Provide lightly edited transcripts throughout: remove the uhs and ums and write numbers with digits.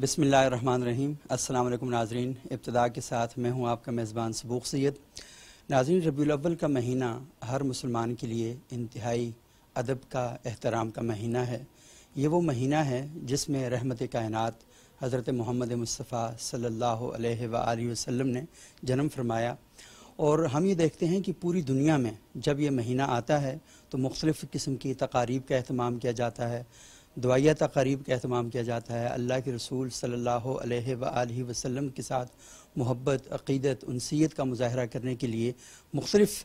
بسم اللہ الرحمن الرحیم۔ السلام علیکم ناظرین، ابتدا کے ساتھ میں ہوں آپ کا میزبان سبوق سید۔ ناظرین، ربیع الاول کا مہینہ ہر مسلمان کے لیے انتہائی ادب کا، احترام کا مہینہ ہے۔ یہ وہ مہینہ ہے جس میں رحمت کائنات حضرت محمد مصطفیٰ صلی اللہ علیہ وآلہ وسلم نے جنم فرمایا، اور ہم یہ دیکھتے ہیں کہ پوری دنیا میں جب یہ مہینہ آتا ہے تو مختلف قسم کی تقاریب کا اہتمام کیا جاتا ہے، دعائیہ تقاریب کا اہتمام کیا جاتا ہے۔ اللہ کے رسول صلی اللہ علیہ وآلہ وسلم کے ساتھ محبت، عقیدت، انسیت کا مظاہرہ کرنے کے لیے مختلف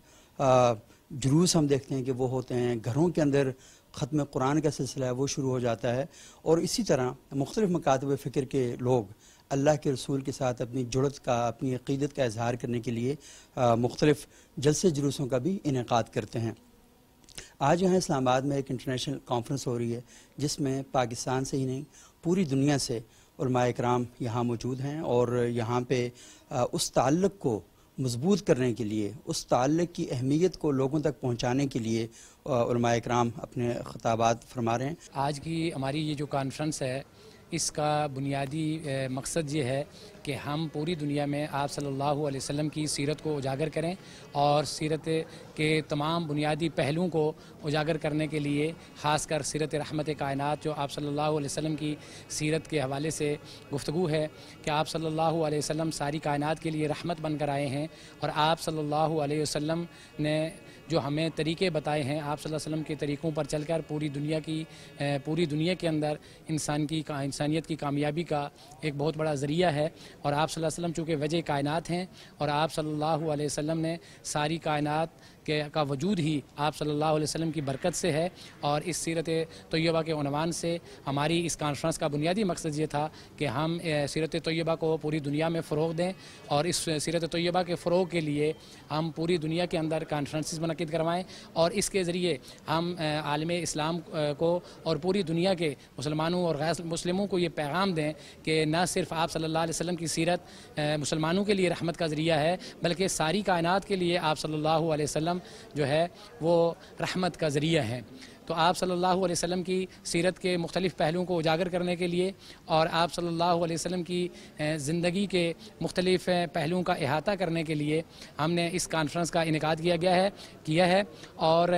جلوس ہم دیکھتے ہیں کہ وہ ہوتے ہیں۔ گھروں کے اندر ختم قرآن کا سلسلہ ہے وہ شروع ہو جاتا ہے، اور اسی طرح مختلف مکاتب فکر کے لوگ اللہ کے رسول کے ساتھ اپنی جڑت کا، اپنی عقیدت کا اظہار کرنے کے لیے مختلف جلسے جلوسوں کا بھی انعقاد کرتے ہیں۔ آج یہاں اسلام آباد میں ایک انٹرنیشنل کانفرنس ہو رہی ہے جس میں پاکستان سے ہی نہیں پوری دنیا سے علماء اکرام یہاں موجود ہیں، اور یہاں پہ اس تعلق کو مضبوط کرنے کے لیے، اس تعلق کی اہمیت کو لوگوں تک پہنچانے کے لیے علماء اکرام اپنے خطابات فرما رہے ہیں۔ آج کی ہماری یہ جو کانفرنس ہے، اس کا بنیادی مقصد یہ ہے کہ ہم پوری دنیا میں آپ صلی اللہ علیہ وسلم کی سیرت کو اجاگر کریں، اور سیرت کے تمام بنیادی پہلوؤں کو اجاگر کرنے کے لیے خاص کر سیرت رحمت کائنات جو آپ صلی اللہ علیہ وسلم کی سیرت کے حوالے سے گفتگو ہے کہ آپ صلی اللہ علیہ وسلم ساری کائنات کے لیے رحمت بن کر آئے ہیں، اور آپ صلی اللہ علیہ وسلم نے جو ہمیں طریقے بتائے ہیں، آپ صلی اللہ علیہ وسلم کے طریقوں پر چل کر پوری دنیا کے اندر انسانیت کی کامیابی کا ایک بہت بڑا ذریعہ ہے۔ اور آپ صلی اللہ علیہ وسلم چونکہ وجہ کائنات ہیں، اور آپ صلی اللہ علیہ وسلم نے ساری کائنات کا وجود ہی آپ صلی اللہ علیہ وسلم کی برکت سے ہے، اور اس سیرت طیبہ کے عنوان سے ہماری اس کانفرنس کا بنیادی مقصد یہ تھا کہ ہم سیرت طیبہ کو پوری دنیا میں فروغ دیں، اور اس سیرت طیبہ کے فروغ کے لیے ہم پوری دنیا کے اندر کانفرنسز منعقد کروائیں، اور اس کے ذریعے ہم عالم اسلام کو اور پوری دنیا کے مسلمانوں اور غیر مسلموں کو یہ پیغام دیں کہ نہ صرف آپ صلی اللہ علیہ وسلم کی سیرت مسلمانوں کے لیے رحمت کا ذریعہ ہے، بلکہ ساری کائنات کے لیے آپ صلی اللہ علیہ وسلم جو ہے وہ رحمت کا ذریعہ ہے۔ تو آپ صلی اللہ علیہ وسلم کی سیرت کے مختلف پہلوؤں کو اجاگر کرنے کے لیے، اور آپ صلی اللہ علیہ وسلم کی زندگی کے مختلف پہلوؤں کا احاطہ کرنے کے لیے ہم نے اس کانفرنس کا انعقاد کیا ہے، اور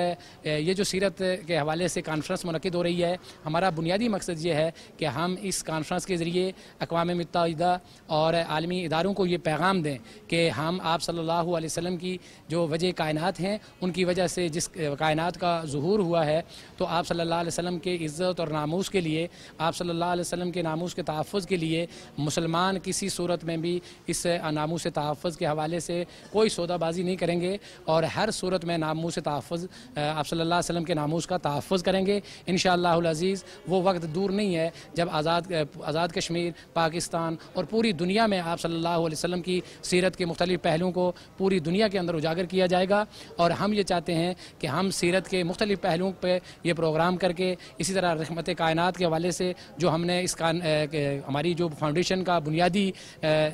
یہ جو سیرت کے حوالے سے کانفرنس منعقد ہو رہی ہے، ہمارا بنیادی مقصد یہ ہے کہ ہم اس کانفرنس کے ذریعے اقوام متحدہ اور عالمی اداروں کو یہ پیغام دیں کہ ہم آپ صلی اللہ علیہ وسلم کی جو وجہ کائنات ہیں، ان کی وجہ سے جس کائنات کا ظہور ہوا ہے، تو آپ صلی اللہ علیہ وسلم کے عزت اور ناموس کے لیے، آپ صلی اللہ علیہ وسلم کے ناموس کے تحفظ کے لیے مسلمان کسی صورت میں بھی اس ناموس تحفظ کے حوالے سے کوئی سودہ بازی نہیں کریں گے، اور ہر صورت میں ناموس تحفظ آپ صلی اللہ علیہ وسلم کے ناموس کا تحفظ کریں گے انشاءاللہ العزیز۔ وہ وقت دور نہیں ہے جب آزاد کشمیر، پاکستان اور پوری دنیا میں آپ صلی اللہ علیہ وسلم کی سیرت کے مختلف پہلوؤں کو پوری دنیا کے اندر اجاگر کیا جائے گا، اور ہم یہ چاہتے ہیں کہ ہم سیرت کے مختلف پہلوؤں پہ یہ پروگرام کر کے، اسی طرح رحمت کائنات کے حوالے سے جو ہم نے ہماری جو فاؤنڈیشن کا بنیادی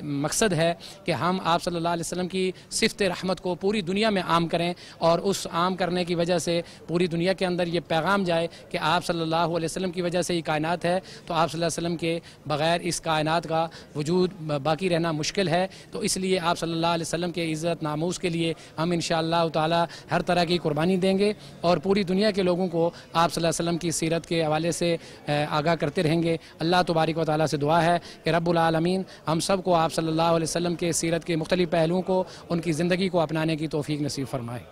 مقصد ہے کہ ہم آپ صلی اللہ علیہ وسلم کی صفت رحمت کو پوری دنیا میں عام کریں، اور اس عام کرنے کی وجہ سے پوری دنیا کے اندر یہ پیغام جائے کہ آپ صلی اللہ علیہ وسلم کی وجہ سے یہ کائنات ہے، تو آپ صلی اللہ علیہ وسلم کے بغیر اس کائنات کا وجود باقی رہنا مشکل ہے۔ تو اس لیے آپ صلی اللہ علیہ وسلم کے عزت ناموس کے لیے ہم انشاءاللہ تعالی ہر طرح کی قربانی دیں گے، اور پوری دنیا کے لوگوں کو آپ صلی اللہ علیہ وسلم کی سیرت کے حوالے سے آگاہ کرتے رہیں گے۔ اللہ تبارک و تعالیٰ سے دعا ہے کہ رب العالمین ہم سب کو آپ صلی اللہ علیہ وسلم کے سیرت کے مختلف پہلوؤں کو، ان کی زندگی کو اپنانے کی توفیق نصیب فرمائے۔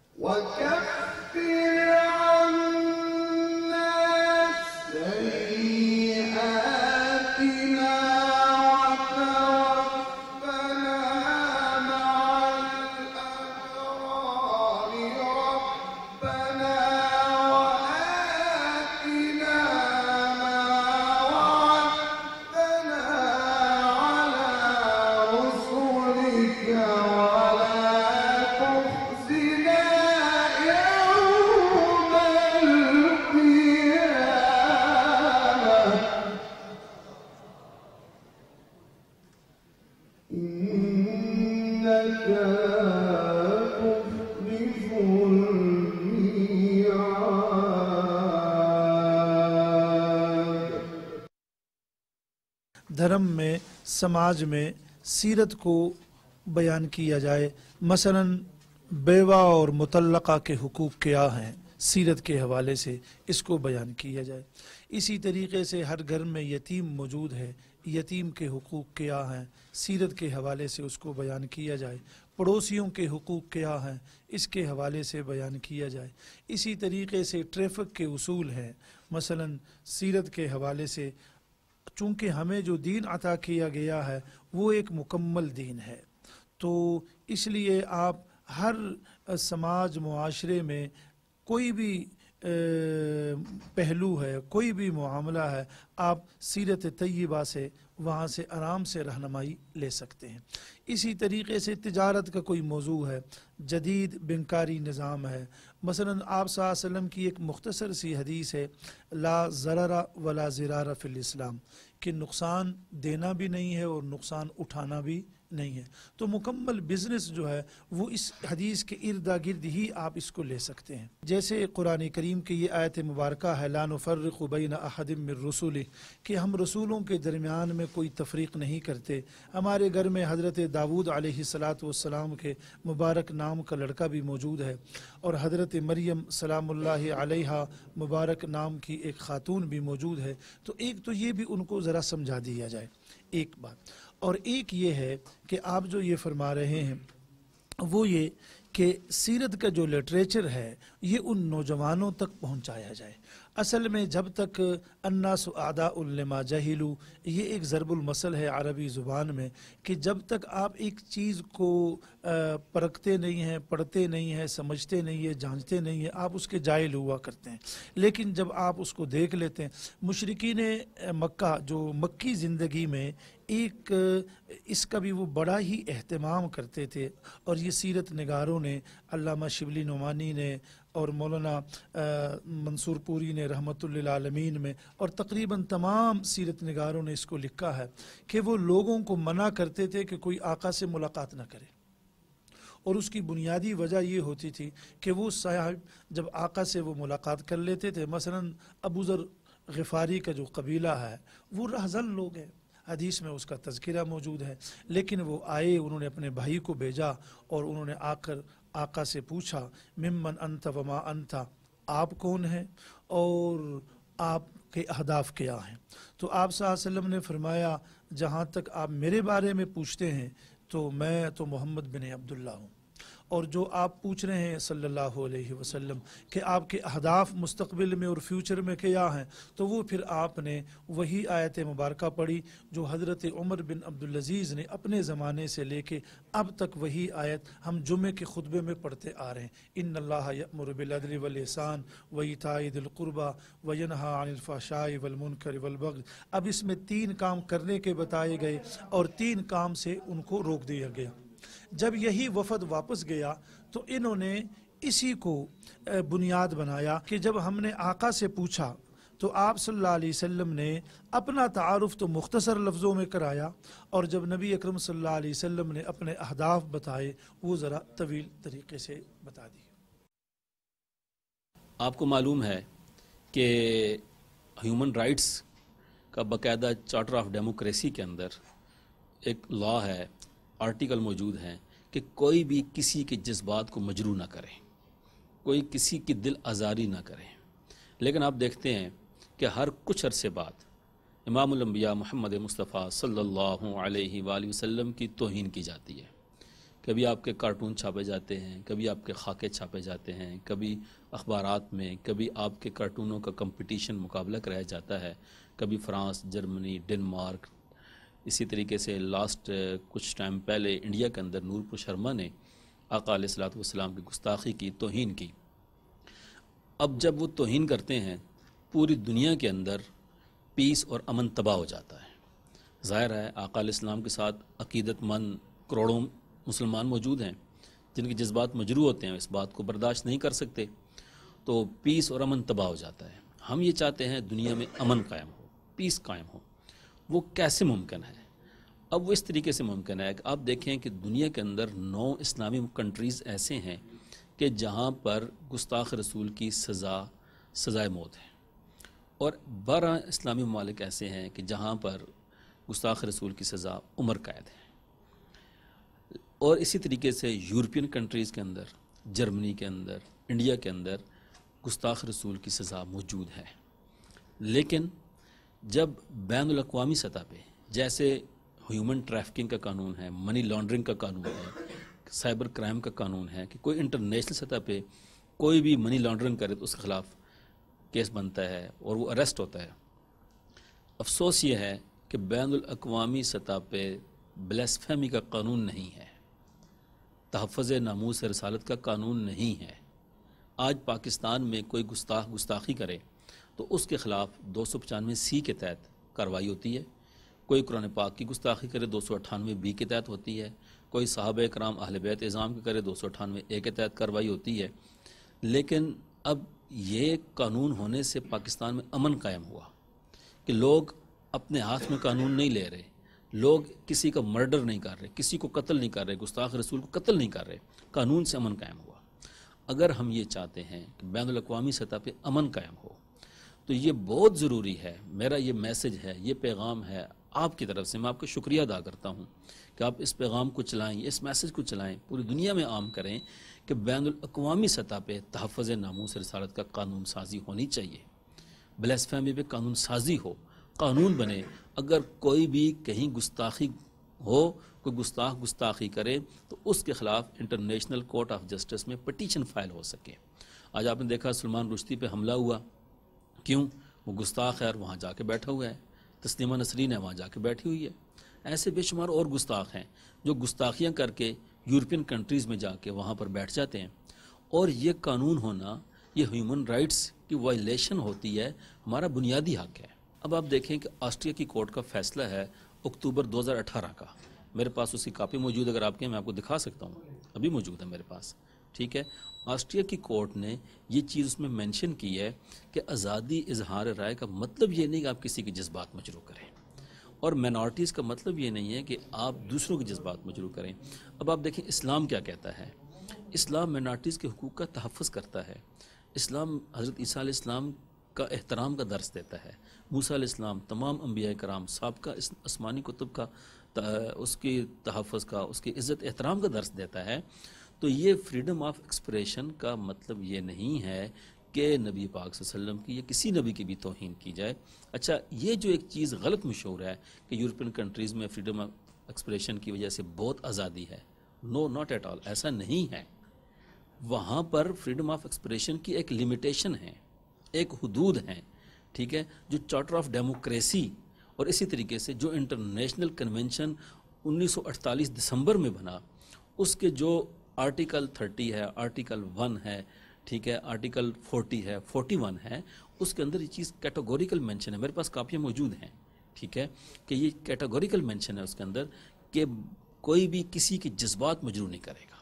دھرم میں سماج میں سیرت کو بیان کیا جائے، مثلاً بیوہ اور مطلقہ کے حقوق کیا ہیں، سیرت کے حوالے سے اس کو بیان کیا جائے۔ اسی طریقے سے ہر گھر میں یتیم موجود ہے، یتیم کے حقوق کیا ہیں، سیرت کے حوالے سے اس کو بیان کیا جائے۔ پڑوسیوں کے حقوق کیا ہیں، اس کے حوالے سے بیان کیا جائے۔ اسی طریقے سے ٹریفک کے اصول ہیں، مثلاً سیرت کے حوالے سے، چونکہ ہمیں جو دین عطا کیا گیا ہے وہ ایک مکمل دین ہے، تو اس لیے آپ ہر سماج معاشرے میں کوئی بھی پہلو ہے، کوئی بھی معاملہ ہے، آپ سیرت طیبہ سے وہاں سے آرام سے رہنمائی لے سکتے ہیں۔ اسی طریقے سے تجارت کا کوئی موضوع ہے، جدید بینکاری نظام ہے، مثلاً آپ صلی اللہ علیہ وسلم کی ایک مختصر سی حدیث ہے، لا ضرر ولا ضرار فی الاسلام، کہ نقصان دینا بھی نہیں ہے اور نقصان اٹھانا بھی نہیں ہے۔ تو مکمل بزنس جو ہے وہ اس حدیث کے اردا گرد ہی آپ اس کو لے سکتے ہیں۔ جیسے قرآن کریم کی یہ آیت مبارکہ ہے، لا نفرق بین احد من رسلہ، کہ ہم رسولوں کے درمیان میں کوئی تفریق نہیں کرتے۔ ہمارے گھر میں حضرت داؤد علیہ السلام کے مبارک نام کا لڑکا بھی موجود ہے، اور حضرت مریم سلام اللہ علیہا مبارک نام کی ایک خاتون بھی موجود ہے۔ تو ایک تو یہ بھی ان کو ذرا سمجھا دیا جائے، ایک بات۔ اور ایک یہ ہے کہ آپ جو یہ فرما رہے ہیں وہ یہ کہ سیرت کا جو لٹریچر ہے یہ ان نوجوانوں تک پہنچایا جائے۔ اصل میں جب تک الناس اعداء لما جہلوا، یہ ایک ضرب المثل ہے عربی زبان میں، کہ جب تک آپ ایک چیز کو پرکھتے نہیں ہیں، پڑھتے نہیں ہیں، سمجھتے نہیں ہیں، جانتے نہیں ہیں، آپ اس کے جاہل ہوا کرتے ہیں۔ لیکن جب آپ اس کو دیکھ لیتے ہیں، مشرکین مکہ جو مکی زندگی میں ایک اس کا بھی وہ بڑا ہی اہتمام کرتے تھے، اور یہ سیرت نگاروں نے، علامہ شبلی نعمانی نے اور مولانا منصور پوری نے رحمت للعالمین میں، اور تقریباً تمام سیرت نگاروں نے اس کو لکھا ہے کہ وہ لوگوں کو منع کرتے تھے کہ کوئی آقا سے ملاقات نہ کرے، اور اس کی بنیادی وجہ یہ ہوتی تھی کہ وہ صاحب جب آقا سے وہ ملاقات کر لیتے تھے، مثلاً ابو ذر غفاری کا جو قبیلہ ہے وہ رہزن لوگ ہیں، حدیث میں اس کا تذکرہ موجود ہے، لیکن وہ آئے، انہوں نے اپنے بھائی کو بھیجا اور انہوں نے آ کر آقا سے پوچھا، ممن انت وما انت، آپ کون ہیں اور آپ کے اہداف کیا ہیں؟ تو آپ صلی اللہ علیہ وسلم نے فرمایا، جہاں تک آپ میرے بارے میں پوچھتے ہیں تو میں تو محمد بن عبداللہ ہوں، اور جو آپ پوچھ رہے ہیں صلی اللہ علیہ وسلم کہ آپ کے اہداف مستقبل میں اور فیوچر میں کیا ہیں، تو وہ پھر آپ نے وہی آیت مبارکہ پڑھی جو حضرت عمر بن عبدالعزیز نے اپنے زمانے سے لے کے اب تک وہی آیت ہم جمعے کے خطبے میں پڑھتے آ رہے ہیں، ان اللہ یأمر بالعدل والاحسان وایتاء ذی القربى وینہی عن الفحشاء والمنکر والبغی۔ اب اس میں 3 کام کرنے کے بتائے گئے اور 3 کام سے ان کو روک دیا گیا۔ جب یہی وفد واپس گیا تو انہوں نے اسی کو بنیاد بنایا کہ جب ہم نے آقا سے پوچھا تو آپ صلی اللہ علیہ وسلم نے اپنا تعارف تو مختصر لفظوں میں کرایا، اور جب نبی اکرم صلی اللہ علیہ وسلم نے اپنے اہداف بتائے وہ ذرا طویل طریقے سے بتا دیے۔ آپ کو معلوم ہے کہ ہیومن رائٹس کا باقاعدہ چارٹر آف ڈیموکریسی کے اندر ایک لا ہے، آرٹیکل موجود ہیں کہ کوئی بھی کسی کے جذبات کو مجروح نہ کرے، کوئی کسی کی دل آزاری نہ کرے۔ لیکن آپ دیکھتے ہیں کہ ہر کچھ عرصے بعد امام الانبیاء محمد مصطفیٰ صلی اللہ علیہ وآلہ وسلم کی توہین کی جاتی ہے۔ کبھی آپ کے کارٹون چھاپے جاتے ہیں، کبھی آپ کے خاکے چھاپے جاتے ہیں، کبھی اخبارات میں، کبھی آپ کے کارٹونوں کا کمپٹیشن مقابلہ کرایا جاتا ہے، کبھی فرانس، جرمنی، ڈنمارک۔ اسی طریقے سے لاسٹ کچھ ٹائم پہلے انڈیا کے اندر نورپور شرما نے آقا علیہ الصلوۃ والسلام کی گستاخی کی، توہین کی۔ اب جب وہ توہین کرتے ہیں پوری دنیا کے اندر پیس اور امن تباہ ہو جاتا ہے۔ ظاہر ہے آقا علیہ السلام کے ساتھ عقیدت مند کروڑوں مسلمان موجود ہیں جن کے جذبات مجروح ہوتے ہیں، اس بات کو برداشت نہیں کر سکتے، تو پیس اور امن تباہ ہو جاتا ہے۔ ہم یہ چاہتے ہیں دنیا میں امن قائم ہو، پیس قائم ہو۔ وہ کیسے ممکن ہے؟ اب وہ اس طریقے سے ممکن ہے کہ آپ دیکھیں کہ دنیا کے اندر 9 اسلامی کنٹریز ایسے ہیں کہ جہاں پر گستاخ رسول کی سزائے موت ہے، اور 12 اسلامی ممالک ایسے ہیں کہ جہاں پر گستاخ رسول کی سزا عمر قید ہے. اور اسی طریقے سے یورپین کنٹریز کے اندر، جرمنی کے اندر، انڈیا کے اندر گستاخ رسول کی سزا موجود ہے. لیکن جب بین الاقوامی سطح پہ جیسے ہیومن ٹریفکنگ کا قانون ہے، منی لانڈرنگ کا قانون ہے، سائبر کرائم کا قانون ہے کہ کوئی انٹرنیشنل سطح پہ کوئی بھی منی لانڈرنگ کرے تو اس کے خلاف کیس بنتا ہے اور وہ اریسٹ ہوتا ہے. افسوس یہ ہے کہ بین الاقوامی سطح پہ بلیسفیمی کا قانون نہیں ہے، تحفظ ناموس رسالت کا قانون نہیں ہے. آج پاکستان میں کوئی گستاخی کرے تو اس کے خلاف 295C کے تحت کارروائی ہوتی ہے. کوئی قرآن پاک کی گستاخی کرے 298B کے تحت ہوتی ہے. کوئی صحابہ کرام اہل بیت اعظام کی کرے 298A کے تحت کارروائی ہوتی ہے. لیکن اب یہ قانون ہونے سے پاکستان میں امن قائم ہوا کہ لوگ اپنے ہاتھ میں قانون نہیں لے رہے، لوگ کسی کا مرڈر نہیں کر رہے، کسی کو قتل نہیں کر رہے، گستاخ رسول کو قتل نہیں کر رہے، قانون سے امن قائم ہوا. اگر ہم یہ چاہتے ہیں کہ بین الاقوامی سطح پہ امن قائم ہو تو یہ بہت ضروری ہے. میرا یہ میسج ہے، یہ پیغام ہے آپ کی طرف سے. میں آپ کا شکریہ ادا کرتا ہوں کہ آپ اس پیغام کو چلائیں، اس میسج کو چلائیں، پوری دنیا میں عام کریں کہ بین الاقوامی سطح پہ تحفظ ناموس رسالت کا قانون سازی ہونی چاہیے. بلیسفیمی پہ قانون سازی ہو، قانون بنے. اگر کوئی بھی کہیں گستاخی ہو، کوئی گستاخی کرے تو اس کے خلاف انٹرنیشنل کورٹ آف جسٹس میں پٹیشن فائل ہو سکے. آج آپ نے دیکھا سلمان رشدی پہ حملہ ہوا، کیوں؟ وہ گستاخ ہے اور وہاں جا کے بیٹھا ہوا ہے. تسلیمہ نسرین ہے، وہاں جا کے بیٹھی ہوئی ہے. ایسے بے شمار اور گستاخ ہیں جو گستاخیاں کر کے یورپین کنٹریز میں جا کے وہاں پر بیٹھ جاتے ہیں. اور یہ قانون ہونا، یہ ہیومن رائٹس کی وائلیشن ہوتی ہے، ہمارا بنیادی حق ہے. اب آپ دیکھیں کہ آسٹریا کی کورٹ کا فیصلہ ہے اکتوبر 2018 کا. میرے پاس اس کی کاپی موجود ہے، اگر آپ کے میں آپ کو دکھا سکتا ہوں، ابھی موجود ہے میرے پاس. ٹھیک ہے، آسٹریا کی کورٹ نے یہ چیز اس میں مینشن کی ہے کہ آزادی اظہار رائے کا مطلب یہ نہیں کہ آپ کسی کے جذبات مجروح کریں، اور مینارٹیز کا مطلب یہ نہیں ہے کہ آپ دوسروں کے جذبات مجروح کریں. اب آپ دیکھیں اسلام کیا کہتا ہے. اسلام مینارٹیز کے حقوق کا تحفظ کرتا ہے. اسلام حضرت عیسیٰ علیہ السلام کا احترام کا درس دیتا ہے. موسیٰ علیہ السلام، تمام انبیاء کرام، سابقہ آسمانی کتب کا اس کی تحفظ کا، اس کی عزت احترام کا درس دیتا ہے. تو یہ فریڈم آف ایکسپریشن کا مطلب یہ نہیں ہے کہ نبی پاک صلی اللہ علیہ وسلم کی یا کسی نبی کی بھی توہین کی جائے. اچھا، یہ جو ایک چیز غلط مشہور ہے کہ یورپین کنٹریز میں فریڈم آف ایکسپریشن کی وجہ سے بہت آزادی ہے. نو، ناٹ ایٹ آل، ایسا نہیں ہے. وہاں پر فریڈم آف ایکسپریشن کی ایک لمیٹیشن ہے، ایک حدود ہیں. ٹھیک ہے، جو چارٹر آف ڈیموکریسی اور اسی طریقے سے جو انٹرنیشنل کنونشن 1948 دسمبر میں بنا، اس کے جو آرٹیکل 30 ہے، آرٹیکل 1 ہے، ٹھیک ہے، آرٹیکل 40 ہے، 41 ہے، اس کے اندر یہ چیز کیٹاگوریکل مینشن ہے. میرے پاس کاپیاں موجود ہیں. ٹھیک ہے، کہ یہ کیٹاگوریکل مینشن ہے اس کے اندر کہ کوئی بھی کسی کے جذبات مجروح نہیں کرے گا.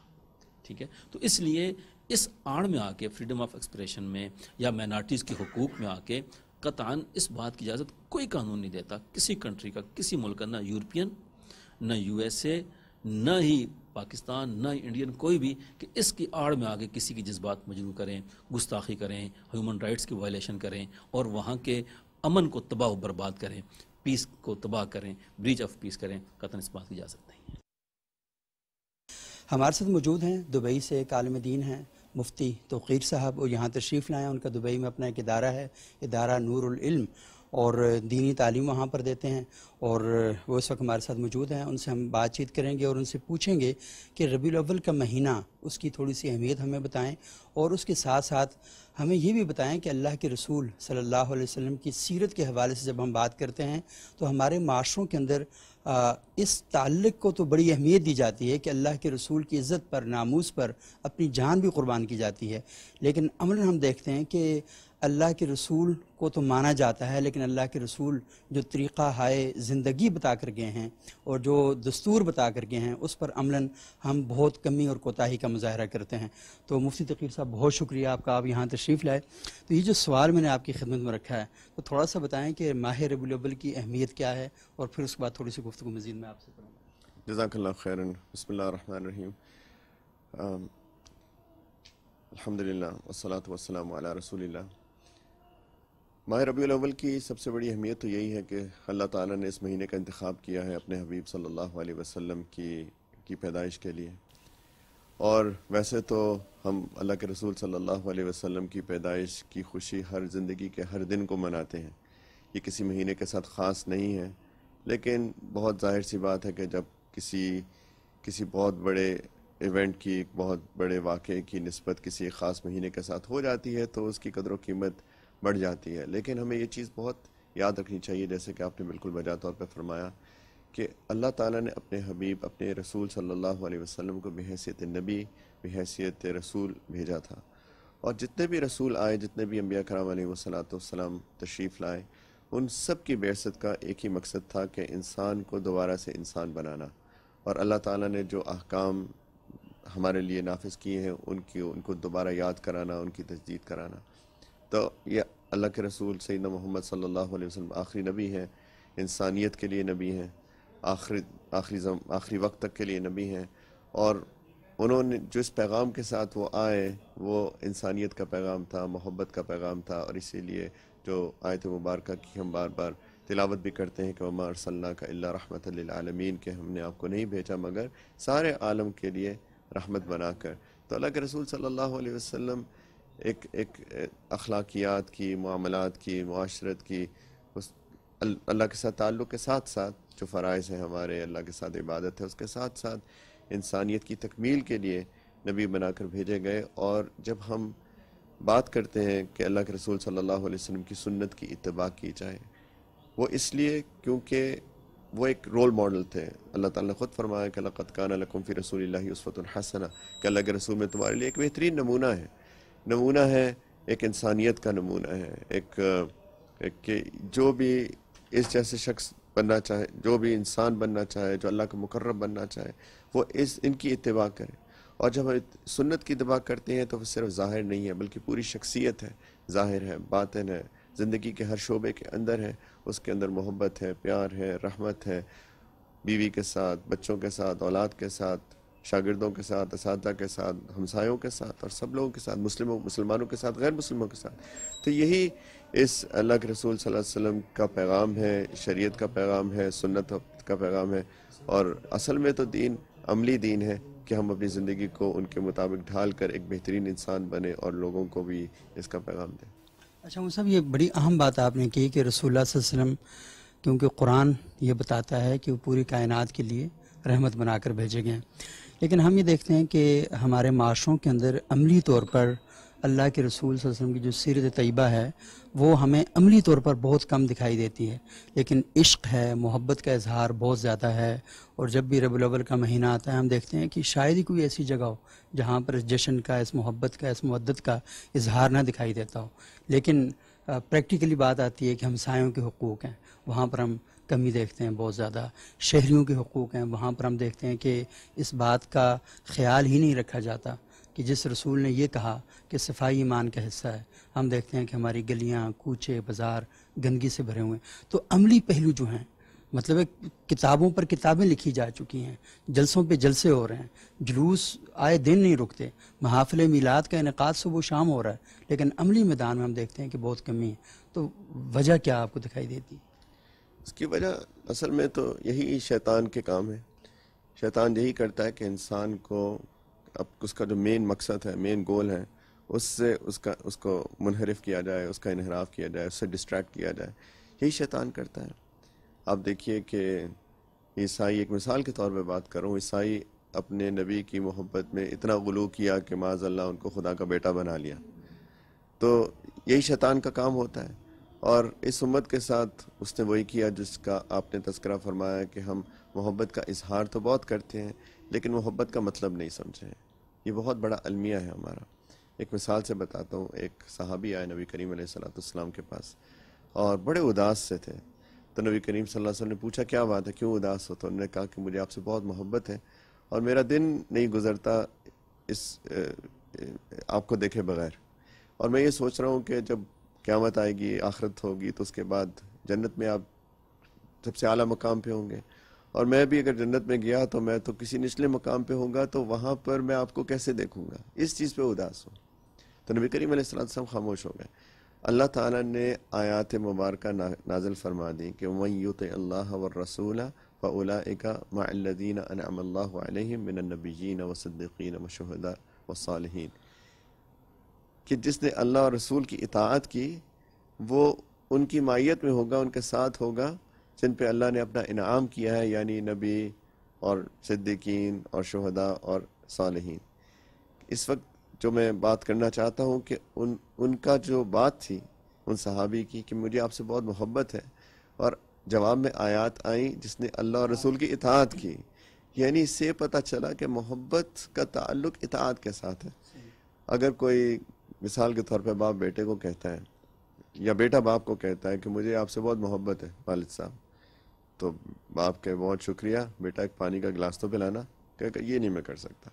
ٹھیک ہے، تو اس لیے اس آڑ میں آ کے فریڈم آف ایکسپریشن میں یا مائنارٹیز کے حقوق میں آ کے قطعاً اس بات کی اجازت کوئی قانون نہیں دیتا کسی کنٹری کا، کسی ملک کا، نہ یورپین، نہ USA، نہ ہی پاکستان، نہ انڈین، کوئی بھی، کہ اس کی آڑ میں آگے کسی کی جذبات مجروح کریں، گستاخی کریں، ہیومن رائٹس کی وائلیشن کریں اور وہاں کے امن کو تباہ و برباد کریں، پیس کو تباہ کریں، بریچ آف پیس کریں. قطعاً اس بات کی اجازت نہیں ہے. ہمارے ساتھ موجود ہیں دبئی سے ایک عالم دین ہیں، مفتی توقیر صاحب، اور یہاں تشریف لائے ہیں. ان کا دبئی میں اپنا ایک ادارہ ہے، ادارہ نور العلم، اور دینی تعلیم وہاں پر دیتے ہیں، اور وہ اس وقت ہمارے ساتھ موجود ہیں. ان سے ہم بات چیت کریں گے اور ان سے پوچھیں گے کہ ربیع الاول کا مہینہ، اس کی تھوڑی سی اہمیت ہمیں بتائیں، اور اس کے ساتھ ساتھ ہمیں یہ بھی بتائیں کہ اللہ کے رسول صلی اللہ علیہ وسلم کی سیرت کے حوالے سے جب ہم بات کرتے ہیں تو ہمارے معاشروں کے اندر اس تعلق کو تو بڑی اہمیت دی جاتی ہے کہ اللہ کے رسول کی عزت پر، ناموس پر اپنی جان بھی قربان کی جاتی ہے. لیکن عملاً ہم دیکھتے ہیں کہ اللہ کے رسول کو تو مانا جاتا ہے، لیکن اللہ کے رسول جو طریقہ ہائے زندگی بتا کر گئے ہیں اور جو دستور بتا کر گئے ہیں، اس پر عملاً ہم بہت کمی اور کوتاہی کا مظاہرہ کرتے ہیں. تو مفتی توقیر صاحب، بہت شکریہ آپ کا، آپ یہاں تشریف لائے. تو یہ جو سوال میں نے آپ کی خدمت میں رکھا ہے، تو تھوڑا سا بتائیں کہ ماہ ربیع الاول کی اہمیت کیا ہے، اور پھر اس کے بعد تھوڑی سی گفتگو مزید میں آپ سے کروں گا. جزاک اللہ خیراً. بسم اللہ الرحمن الرحیم. الحمدللہ والصلاة والسلام علی رسول اللہ. ماہ ربیع الاول کی سب سے بڑی اہمیت تو یہی ہے کہ اللہ تعالیٰ نے اس مہینے کا انتخاب کیا ہے اپنے حبیب صلی اللہ علیہ وسلم کی پیدائش کے لیے. اور ویسے تو ہم اللہ کے رسول صلی اللہ علیہ وسلم کی پیدائش کی خوشی ہر زندگی کے ہر دن کو مناتے ہیں. یہ کسی مہینے کے ساتھ خاص نہیں ہے، لیکن بہت ظاہر سی بات ہے کہ جب کسی بہت بڑے ایونٹ کی، ایک بہت بڑے واقعے کی نسبت کسی ایک خاص مہینے کے ساتھ ہو جاتی ہے تو اس کی قدر و قیمت بڑھ جاتی ہے. لیکن ہمیں یہ چیز بہت یاد رکھنی چاہیے، جیسے کہ آپ نے بالکل بجا طور پہ فرمایا، کہ اللہ تعالیٰ نے اپنے حبیب، اپنے رسول صلی اللہ علیہ وسلم کو بحیثیت نبی، بحیثیت رسول بھیجا تھا. اور جتنے بھی رسول آئے، جتنے بھی انبیاء کرام علیہ والسلام تشریف لائے، ان سب کی بعثت کا ایک ہی مقصد تھا کہ انسان کو دوبارہ سے انسان بنانا. اور اللہ تعالیٰ نے جو احکام ہمارے لیے نافذ کیے ہیں ان کو دوبارہ یاد کرانا، ان کی تجدید کرانا. تو یہ اللہ کے رسول سیدنا محمد صلی اللہ علیہ وسلم آخری نبی ہیں، انسانیت کے لیے نبی ہیں، آخری وقت تک کے لیے نبی ہیں. اور انہوں نے جو اس پیغام کے ساتھ وہ آئے وہ انسانیت کا پیغام تھا، محبت کا پیغام تھا. اور اسی لیے جو آیت مبارکہ کی ہم بار بار تلاوت بھی کرتے ہیں کہ وما ارسلناک الا رحمۃ للعالمین، کہ ہم نے آپ کو نہیں بھیجا مگر سارے عالم کے لیے رحمت بنا کر. تو اللہ کے رسول صلی اللہ علیہ وسلم ایک اخلاقیات کی، معاملات کی، معاشرت کی، اللہ کے ساتھ تعلق کے ساتھ ساتھ جو فرائض ہیں ہمارے، اللہ کے ساتھ عبادت ہے، اس کے ساتھ ساتھ انسانیت کی تکمیل کے لیے نبی بنا کر بھیجے گئے. اور جب ہم بات کرتے ہیں کہ اللہ کے رسول صلی اللہ علیہ وسلم کی سنت کی اتباع کی جائے، وہ اس لیے کیونکہ وہ ایک رول ماڈل تھے. اللہ تعالیٰ نے خود فرمایا کہ لقد کان لکم فی رسول اللہ اسوۃ حسنہ، کہ اللہ کے رسول میں تمہارے لیے ایک بہترین نمونہ ہے، ایک انسانیت کا نمونہ ہے، ایک کہ جو بھی اس جیسے شخص بننا چاہے، جو بھی انسان بننا چاہے، جو اللہ کا مقرب بننا چاہے، وہ ان کی اتباع کرے. اور جب ہم سنت کی اتباع کرتے ہیں تو وہ صرف ظاہر نہیں ہے بلکہ پوری شخصیت ہے، ظاہر ہے، باطن ہے، زندگی کے ہر شعبے کے اندر ہے. اس کے اندر محبت ہے، پیار ہے، رحمت ہے، بیوی کے ساتھ، بچوں کے ساتھ، اولاد کے ساتھ، شاگردوں کے ساتھ، اساتذہ کے ساتھ، ہمسایوں کے ساتھ، اور سب لوگوں کے ساتھ، مسلمانوں کے ساتھ، غیر مسلموں کے ساتھ. تو یہی اس اللہ کے رسول صلی اللہ علیہ وسلم کا پیغام ہے، شریعت کا پیغام ہے، سنت کا پیغام ہے. اور اصل میں تو دین عملی دین ہے کہ ہم اپنی زندگی کو ان کے مطابق ڈھال کر ایک بہترین انسان بنے اور لوگوں کو بھی اس کا پیغام دیں. اچھا صاحب، یہ بڑی اہم بات آپ نے کی کہ رسول اللہ صلی اللہ علیہ وسلم، کیونکہ قرآن یہ بتاتا ہے کہ وہ پوری کائنات کے لیے رحمت بنا کر بھیجے گئے ہیں. لیکن ہم یہ دیکھتے ہیں کہ ہمارے معاشروں کے اندر عملی طور پر اللہ کے رسول صلی اللہ علیہ وسلم کی جو سیرت طیبہ ہے وہ ہمیں عملی طور پر بہت کم دکھائی دیتی ہے. لیکن عشق ہے، محبت کا اظہار بہت زیادہ ہے. اور جب بھی ربیع الاول کا مہینہ آتا ہے ہم دیکھتے ہیں کہ شاید ہی کوئی ایسی جگہ ہو جہاں پر اس جشن کا، اس محبت کا، اس مودت کا اظہار نہ دکھائی دیتا ہو. لیکن پریکٹیکلی بات آتی ہے کہ ہمسایوں کے حقوق ہیں، وہاں پر ہم کمی دیکھتے ہیں بہت زیادہ. شہریوں کے حقوق ہیں، وہاں پر ہم دیکھتے ہیں کہ اس بات کا خیال ہی نہیں رکھا جاتا کہ جس رسول نے یہ کہا کہ صفائی ایمان کا حصہ ہے، ہم دیکھتے ہیں کہ ہماری گلیاں، کوچے، بازار گندگی سے بھرے ہوئے ہیں. تو عملی پہلو جو ہیں، مطلب کتابوں پر کتابیں لکھی جا چکی ہیں، جلسوں پہ جلسے ہو رہے ہیں، جلوس آئے دن نہیں رکتے، محافل میلاد کا انعقاد صبح و شام ہو رہا ہے، لیکن عملی میدان میں ہم دیکھتے ہیں کہ بہت کمی ہے. تو وجہ کیا آپ کو دکھائی دیتی؟ اس کی وجہ اصل میں تو یہی شیطان کے کام ہے. شیطان یہی کرتا ہے کہ انسان کو اب اس کا جو مین مقصد ہے، مین گول ہے، اس سے اس کو منحرف کیا جائے، اس کا انحراف کیا جائے، اس سے ڈسٹریکٹ کیا جائے. یہی شیطان کرتا ہے. آپ دیکھیے کہ عیسائی، ایک مثال کے طور پہ بات کروں، عیسائی اپنے نبی کی محبت میں اتنا غلو کیا کہ معاذ اللہ ان کو خدا کا بیٹا بنا لیا. تو یہی شیطان کا کام ہوتا ہے. اور اس امت کے ساتھ اس نے وہی کیا جس کا آپ نے تذکرہ فرمایا کہ ہم محبت کا اظہار تو بہت کرتے ہیں لیکن محبت کا مطلب نہیں سمجھے. یہ بہت بڑا المیہ ہے ہمارا. ایک مثال سے بتاتا ہوں. ایک صحابی آئے نبی کریم علیہ السلام کے پاس اور بڑے اداس سے تھے. تو نبی کریم صلی اللہ علیہ وسلم نے پوچھا کیا بات ہے، کیوں اداس ہو؟ تو انہوں نے کہا کہ مجھے آپ سے بہت محبت ہے اور میرا دن نہیں گزرتا اس آپ کو دیکھے بغیر. اور میں یہ سوچ رہا ہوں کہ جب قیامت آئے گی، آخرت ہوگی، تو اس کے بعد جنت میں آپ سب سے اعلیٰ مقام پہ ہوں گے اور میں بھی اگر جنت میں گیا تو میں تو کسی نچلے مقام پہ ہوں گا، تو وہاں پر میں آپ کو کیسے دیکھوں گا؟ اس چیز پہ اداس ہوں. تو نبی کریم علیہ السلام خاموش ہو گئے. اللہ تعالیٰ نے آیات مبارکہ نازل فرما دی کہ وَمَن يُطِعِ اللَّهَ وَالرَّسُولَ فَأُولَٰئِكَ مَعَ الَّذِينَ أَنْعَمَ اللَّهُ عَلَيْهِم مِّنَ النَّبِيِّينَ وَالصِّدِّيقِينَ وَالشُّهَدَاءِ وَالصَّالِحِينَ، کہ جس نے اللہ اور رسول کی اطاعت کی وہ ان کی معیت میں ہوگا، ان کے ساتھ ہوگا جن پہ اللہ نے اپنا انعام کیا ہے، یعنی نبی اور صدیقین اور شہداء اور صالحین۔ اس وقت جو میں بات کرنا چاہتا ہوں کہ ان کا جو بات تھی ان صحابی کی کہ مجھے آپ سے بہت محبت ہے، اور جواب میں آیات آئیں جس نے اللہ اور رسول کی اطاعت کی، یعنی اس سے پتہ چلا کہ محبت کا تعلق اطاعت کے ساتھ ہے۔ اگر کوئی مثال کے طور پہ باپ بیٹے کو کہتا ہے یا بیٹا باپ کو کہتا ہے کہ مجھے آپ سے بہت محبت ہے والد صاحب، تو باپ کہ بہت شکریہ بیٹا، ایک پانی کا گلاس تو پلانا، کہ یہ نہیں میں کر سکتا۔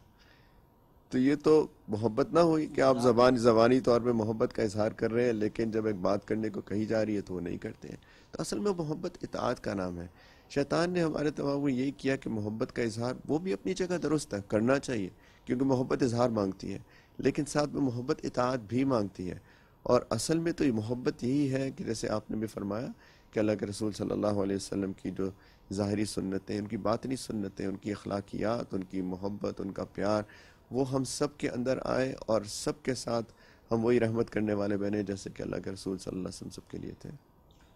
تو یہ تو محبت نہ ہوئی کہ آپ زبانی طور پہ محبت کا اظہار کر رہے ہیں، لیکن جب ایک بات کرنے کو کہی جا رہی ہے تو وہ نہیں کرتے ہیں۔ تو اصل میں محبت اطاعت کا نام ہے۔ شیطان نے ہمارے دماغ میں یہی کیا کہ محبت کا اظہار وہ بھی اپنی جگہ درست ہے، کرنا چاہیے، کیونکہ محبت اظہار مانگتی ہے، لیکن ساتھ میں محبت اطاعت بھی مانگتی ہے۔ اور اصل میں تو یہ محبت یہی ہے کہ جیسے آپ نے بھی فرمایا کہ اللہ کے رسول صلی اللہ علیہ وسلم کی جو ظاہری سنتیں، ان کی باطنی سنتیں، ان کی اخلاقیات، ان کی محبت، ان کا پیار، وہ ہم سب کے اندر آئے اور سب کے ساتھ ہم وہی رحمت کرنے والے بنے جیسے کہ اللہ کے رسول صلی اللہ علیہ وسلم سب کے لیے تھے۔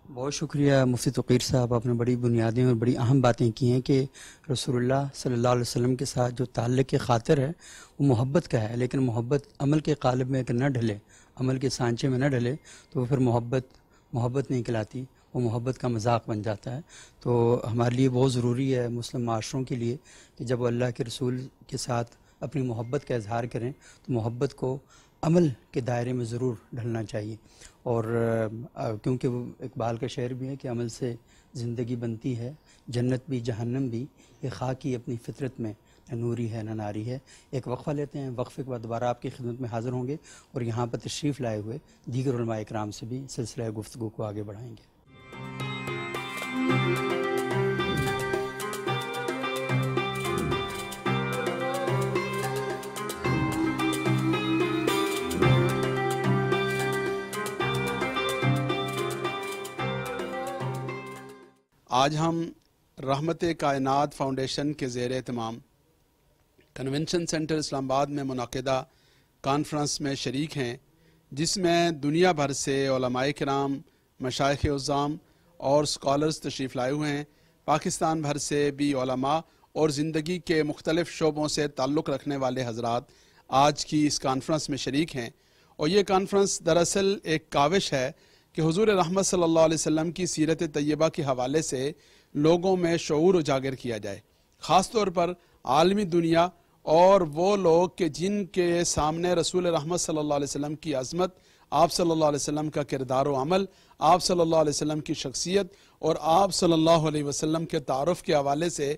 بہت شکریہ مفتی توقیر صاحب، آپ نے بڑی بنیادیں اور بڑی اہم باتیں کی ہیں کہ رسول اللہ صلی اللہ علیہ وسلم کے ساتھ جو تعلق خاطر ہے وہ محبت کا ہے، لیکن محبت عمل کے قالب میں اگر نہ ڈھلے، عمل کے سانچے میں نہ ڈھلے تو وہ پھر محبت نہیں کہلاتی، وہ محبت کا مذاق بن جاتا ہے۔ تو ہمارے لیے بہت ضروری ہے مسلم معاشروں کے لیے کہ جب وہ اللہ کے رسول کے ساتھ اپنی محبت کا اظہار کریں تو محبت کو عمل کے دائرے میں ضرور ڈھلنا چاہیے، اور کیونکہ وہ اقبال کا شعر بھی ہے کہ عمل سے زندگی بنتی ہے، جنت بھی جہنم بھی، یہ خاکی اپنی فطرت میں نہ نوری ہے نہ ناری ہے۔ ایک وقفہ لیتے ہیں، وقفے کے بعد دوبارہ آپ کی خدمت میں حاضر ہوں گے اور یہاں پر تشریف لائے ہوئے دیگر علماء اکرام سے بھی سلسلہ گفتگو کو آگے بڑھائیں گے۔ آج ہم رحمت کائنات فاؤنڈیشن کے زیر اہتمام کنونشن سینٹر اسلام آباد میں منعقدہ کانفرنس میں شریک ہیں، جس میں دنیا بھر سے علماء کرام، مشائخ اعظام اور اسکالرز تشریف لائے ہوئے ہیں۔ پاکستان بھر سے بھی علماء اور زندگی کے مختلف شعبوں سے تعلق رکھنے والے حضرات آج کی اس کانفرنس میں شریک ہیں، اور یہ کانفرنس دراصل ایک کاوش ہے کہ حضور رحمت صلی اللہ علیہ وسلم کی سیرت طیبہ کے حوالے سے لوگوں میں شعور اجاگر کیا جائے، خاص طور پر عالمی دنیا اور وہ لوگ کہ جن کے سامنے رسول رحمت صلی اللہ علیہ وسلم کی عظمت، آپ صلی اللہ علیہ وسلم کا کردار و عمل، آپ صلی اللہ علیہ وسلم کی شخصیت اور آپ صلی اللہ علیہ وسلم کے تعارف کے حوالے سے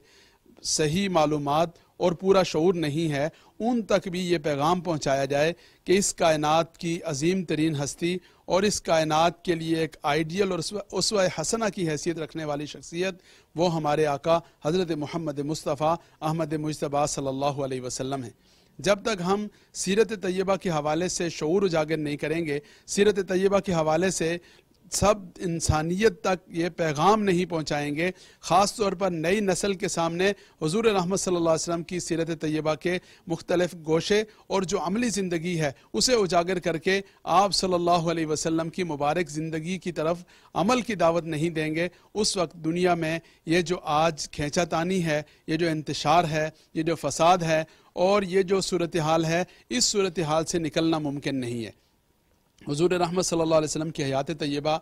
صحیح معلومات اور پورا شعور نہیں ہے، ان تک بھی یہ پیغام پہنچایا جائے کہ اس کائنات کی عظیم ترین ہستی اور اس کائنات کے لیے ایک آئیڈیل اور اسوہ حسنہ کی حیثیت رکھنے والی شخصیت وہ ہمارے آقا حضرت محمد مصطفیٰ احمد مجتبیٰ صلی اللہ علیہ وسلم ہیں۔ جب تک ہم سیرت طیبہ کے حوالے سے شعور اجاگر نہیں کریں گے، سیرت طیبہ کے حوالے سے سب انسانیت تک یہ پیغام نہیں پہنچائیں گے، خاص طور پر نئی نسل کے سامنے حضور رحمت صلی اللہ علیہ وسلم کی سیرت طیبہ کے مختلف گوشے اور جو عملی زندگی ہے اسے اجاگر کر کے آپ صلی اللہ علیہ وسلم کی مبارک زندگی کی طرف عمل کی دعوت نہیں دیں گے، اس وقت دنیا میں یہ جو آج کھینچا تانی ہے، یہ جو انتشار ہے، یہ جو فساد ہے اور یہ جو صورتحال ہے، اس صورتحال سے نکلنا ممکن نہیں ہے۔ حضور رحمت صلی اللہ علیہ وسلم کی حیات طیبہ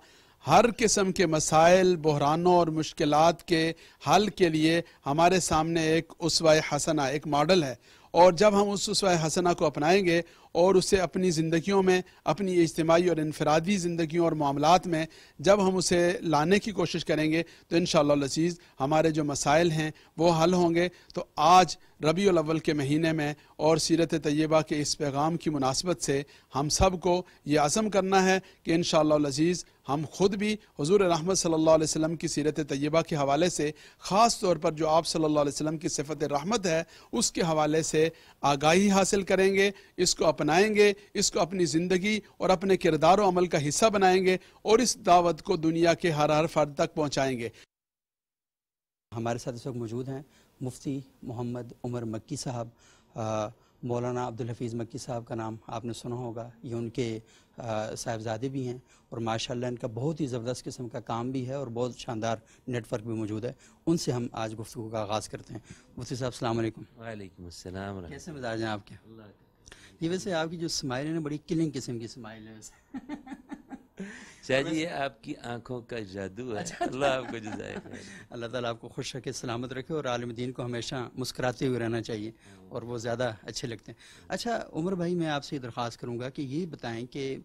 ہر قسم کے مسائل، بحرانوں اور مشکلات کے حل کے لیے ہمارے سامنے ایک اسوہ حسنہ، ایک ماڈل ہے، اور جب ہم اس اسوہ حسنہ کو اپنائیں گے اور اسے اپنی زندگیوں میں، اپنی اجتماعی اور انفرادی زندگیوں اور معاملات میں جب ہم اسے لانے کی کوشش کریں گے تو انشاءاللہ العزیز ہمارے جو مسائل ہیں وہ حل ہوں گے۔ تو آج ربیع الاول کے مہینے میں اور سیرت طیبہ کے اس پیغام کی مناسبت سے ہم سب کو یہ عزم کرنا ہے کہ انشاءاللہ العزیز ہم خود بھی حضور رحمت صلی اللہ علیہ وسلم کی سیرت طیبہ کے حوالے سے، خاص طور پر جو آپ صلی اللہ علیہ وسلم کی صفت رحمت ہے، اس کے حوالے سے آگاہی حاصل کریں گے، اس کو اپنائیں گے، اس کو اپنی زندگی اور اپنے کردار و عمل کا حصہ بنائیں گے اور اس دعوت کو دنیا کے ہر فرد تک پہنچائیں گے۔ ہمارے ساتھ اس وقت موجود ہیں مفتی محمد عمر مکی صاحب۔ مولانا عبدالحفیظ مکی صاحب کا نام آپ نے سنا ہوگا، یہ ان کے صاحبزادے بھی ہیں اور ماشاءاللہ ان کا بہت ہی زبردست قسم کا کام بھی ہے اور بہت شاندار نیٹ ورک بھی موجود ہے۔ ان سے ہم آج گفتگو کا آغاز کرتے ہیں۔ مفتی صاحب السلام علیکم۔ وعلیکم السلام کیسے مزاج ہیں آپ کے؟ یہ ویسے آپ کی جو اسمائل ہے نا بڑی کلنگ قسم کی اسمائل ہے ویسے۔ شاہ جی یہ آپ کی آنکھوں کا جادو ہے، اللہ آپ کو جزائے خیر۔ اللہ تعالیٰ آپ کو خوش رکھے، سلامت رکھے، اور عالم دین کو ہمیشہ مسکراتے ہوئے رہنا چاہیے اور وہ زیادہ اچھے لگتے ہیں۔ اچھا عمر بھائی، میں آپ سے یہ درخواست کروں گا کہ یہ بتائیں کہ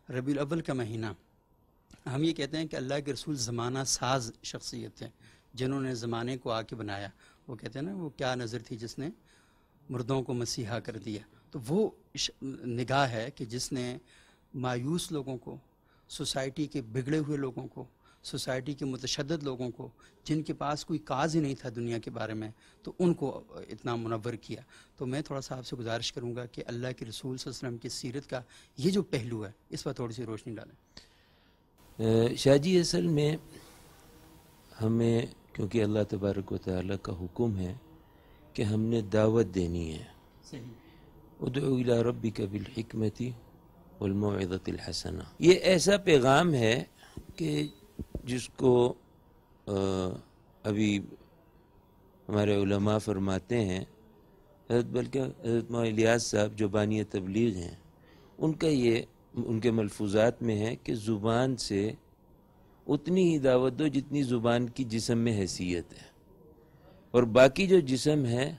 ربیع الاول کا مہینہ، ہم یہ کہتے ہیں کہ اللہ کے رسول زمانہ ساز شخصیت ہے، جنہوں نے زمانے کو آ کے بنایا۔ وہ کہتے ہیں نا وہ کیا نظر تھی جس نے مردوں کو مسیحا کر دیا، تو وہ نگاہ ہے کہ جس نے مایوس لوگوں کو، سوسائٹی کے بگڑے ہوئے لوگوں کو، سوسائٹی کے متشدد لوگوں کو، جن کے پاس کوئی کاز ہی نہیں تھا دنیا کے بارے میں، تو ان کو اتنا منور کیا۔ تو میں تھوڑا سا آپ سے گزارش کروں گا کہ اللہ کے رسول صلی اللہ علیہ وسلم کی سیرت کا یہ جو پہلو ہے اس پر تھوڑی سی روشنی ڈالیں۔ شاہ جی اصل میں ہمیں، کیونکہ اللہ تبارک و تعالیٰ کا حکم ہے کہ ہم نے دعوت دینی ہے، ادعو الی ربک بالحکمت والموعظۃ الحسنہ، یہ ایسا پیغام ہے کہ جس کو ابھی ہمارے علماء فرماتے ہیں، بلکہ حضرت مولانا الیاس صاحب جو بانی تبلیغ ہیں، ان کے ملفوظات میں ہے کہ زبان سے اتنی ہی دعوت دو جتنی زبان کی جسم میں حیثیت ہے، اور باقی جو جسم ہے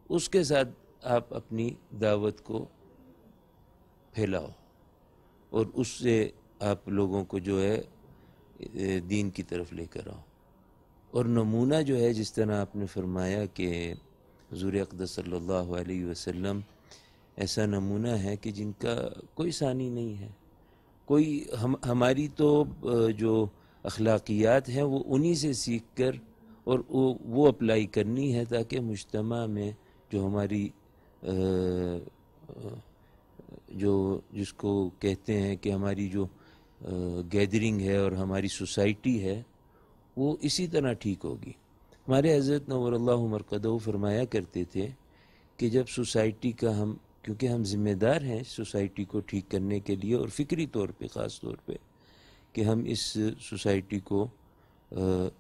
اس کے ساتھ آپ اپنی دعوت کو پھیلاؤ اور اس سے آپ لوگوں کو جو ہے دین کی طرف لے کر آؤ۔ اور نمونہ جو ہے جس طرح آپ نے فرمایا کہ حضور اقدس صلی اللہ علیہ وسلم ایسا نمونہ ہے کہ جن کا کوئی ثانی نہیں ہے، کوئی ہماری تو جو اخلاقیات ہیں وہ انہی سے سیکھ کر اور وہ اپلائی کرنی ہے، تاکہ مجتمع میں جو ہماری جس کو کہتے ہیں کہ ہماری جو گیدرنگ ہے اور ہماری سوسائٹی ہے وہ اسی طرح ٹھیک ہوگی۔ ہمارے حضرت نور اللہ مرقدہ فرمایا کرتے تھے کہ جب سوسائٹی کا کیونکہ ہم ذمہ دار ہیں سوسائٹی کو ٹھیک کرنے کے لیے، اور فکری طور پہ خاص طور پہ کہ ہم اس سوسائٹی کو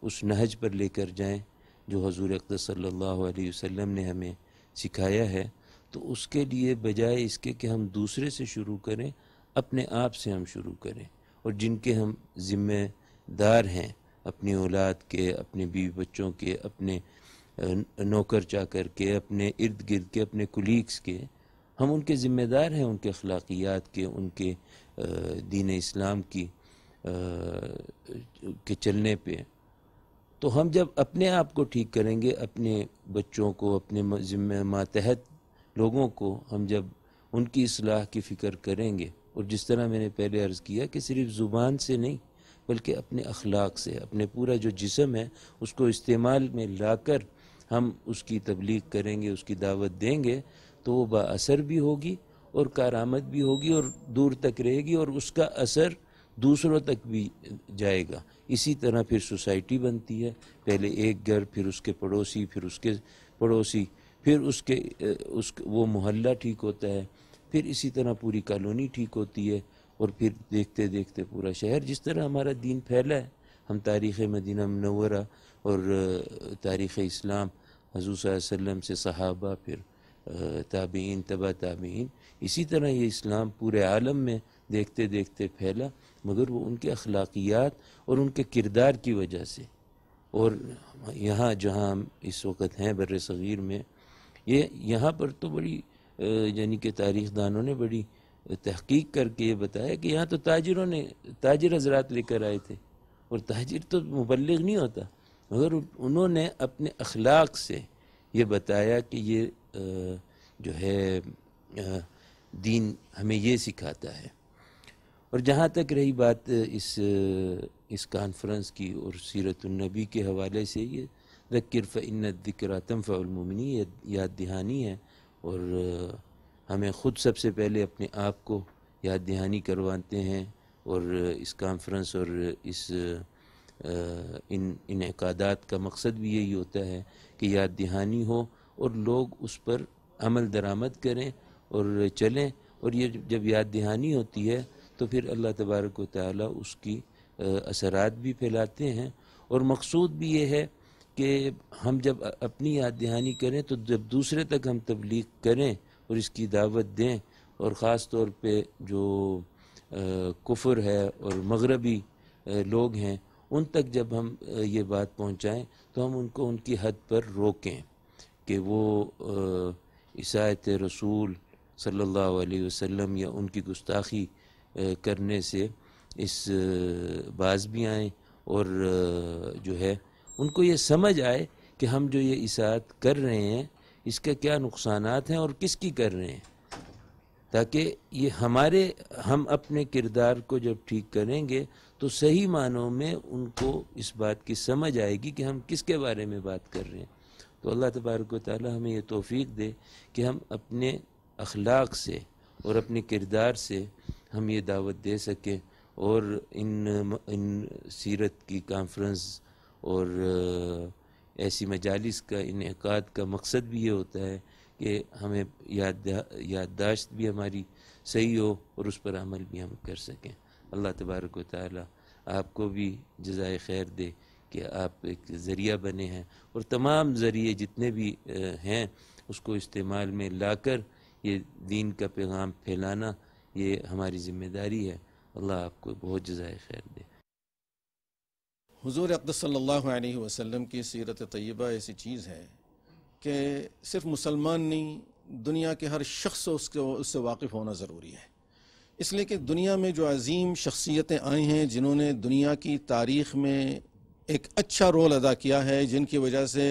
اس نہج پر لے کر جائیں جو حضور اقدس صلی اللہ علیہ وسلم نے ہمیں سکھایا ہے، تو اس کے لیے بجائے اس کے کہ ہم دوسرے سے شروع کریں، اپنے آپ سے ہم شروع کریں، اور جن کے ہم ذمہ دار ہیں، اپنی اولاد کے، اپنے بیوی بچوں کے، اپنے نوکر چاکر کے، اپنے ارد گرد کے، اپنے کولیگز کے، ہم ان کے ذمہ دار ہیں، ان کے اخلاقیات کے، ان کے دین اسلام کے چلنے پہ۔ تو ہم جب اپنے آپ کو ٹھیک کریں گے، اپنے بچوں کو، اپنے ذمہ ماتحت لوگوں کو ہم جب ان کی اصلاح کی فکر کریں گے، اور جس طرح میں نے پہلے عرض کیا کہ صرف زبان سے نہیں بلکہ اپنے اخلاق سے، اپنے پورا جو جسم ہے اس کو استعمال میں لا کر ہم اس کی تبلیغ کریں گے، اس کی دعوت دیں گے، تو وہ با اثر بھی ہوگی اور کارآمد بھی ہوگی اور دور تک رہے گی، اور اس کا اثر دوسروں تک بھی جائے گا۔ اسی طرح پھر سوسائٹی بنتی ہے، پہلے ایک گھر، پھر اس کے پڑوسی، پھر اس کے پڑوسی، پھر وہ محلہ ٹھیک ہوتا ہے، پھر اسی طرح پوری کالونی ٹھیک ہوتی ہے، اور پھر دیکھتے دیکھتے پورا شہر۔ جس طرح ہمارا دین پھیلا ہے، ہم تاریخ مدینہ منورہ اور تاریخ اسلام حضور صلی اللہ علیہ وسلم سے صحابہ، پھر تابعین، تبع تابعین، اسی طرح یہ اسلام پورے عالم میں دیکھتے دیکھتے پھیلا، مگر وہ ان کے اخلاقیات اور ان کے کردار کی وجہ سے۔ اور یہاں جہاں ہم اس وقت ہیں بر صغیر میں، یہاں پر تو بڑی یعنی کہ تاریخ دانوں نے بڑی تحقیق کر کے یہ بتایا کہ یہاں تو تاجر حضرات لے کر آئے تھے، اور تاجر تو مبلغ نہیں ہوتا، مگر انہوں نے اپنے اخلاق سے یہ بتایا کہ یہ جو ہے دین ہمیں یہ سکھاتا ہے۔ اور جہاں تک رہی بات اس کانفرنس کی اور سیرت النبی کے حوالے سے، یہ ذکر فإن الذکریٰ تنفع المؤمنین، یاد دہانی ہے، اور ہمیں خود سب سے پہلے اپنے آپ کو یاد دہانی کرواتے ہیں، اور اس کانفرنس اور اس ان انعقادات کا مقصد بھی یہی ہوتا ہے کہ یاد دہانی ہو اور لوگ اس پر عمل درآمد کریں اور چلیں، اور یہ جب یاد دہانی ہوتی ہے تو پھر اللہ تبارک و تعالیٰ اس کی اثرات بھی پھیلاتے ہیں، اور مقصود بھی یہ ہے کہ ہم جب اپنی یاد دہانی کریں تو جب دوسرے تک ہم تبلیغ کریں اور اس کی دعوت دیں، اور خاص طور پہ جو کفر ہے اور مغربی لوگ ہیں ان تک جب ہم یہ بات پہنچائیں تو ہم ان کو ان کی حد پر روکیں کہ وہ عصایت رسول صلی اللہ علیہ وسلم یا ان کی گستاخی کرنے سے اس باز بھی آئیں، اور جو ہے ان کو یہ سمجھ آئے کہ ہم جو یہ اطاعت کر رہے ہیں اس کے کیا نقصانات ہیں اور کس کی کر رہے ہیں، تاکہ یہ ہم اپنے کردار کو جب ٹھیک کریں گے تو صحیح معنوں میں ان کو اس بات کی سمجھ آئے گی کہ ہم کس کے بارے میں بات کر رہے ہیں۔ تو اللہ تبارک و تعالی ہمیں یہ توفیق دے کہ ہم اپنے اخلاق سے اور اپنے کردار سے ہم یہ دعوت دے سکیں، اور ان سیرت کی کانفرنس اور ایسی مجالس کا انعقاد کا مقصد بھی یہ ہوتا ہے کہ ہمیں یادداشت بھی ہماری صحیح ہو اور اس پر عمل بھی ہم کر سکیں۔ اللہ تبارک و تعالی آپ کو بھی جزائے خیر دے کہ آپ ایک ذریعہ بنے ہیں، اور تمام ذریعے جتنے بھی ہیں اس کو استعمال میں لا کر یہ دین کا پیغام پھیلانا یہ ہماری ذمہ داری ہے۔ اللہ آپ کو بہت جزائے خیر دے۔ حضور اقدس صلی اللہ علیہ وسلم کی سیرت طیبہ ایسی چیز ہے کہ صرف مسلمان نہیں، دنیا کے ہر شخص اس سے واقف ہونا ضروری ہے، اس لیے کہ دنیا میں جو عظیم شخصیتیں آئی ہیں جنہوں نے دنیا کی تاریخ میں ایک اچھا رول ادا کیا ہے، جن کی وجہ سے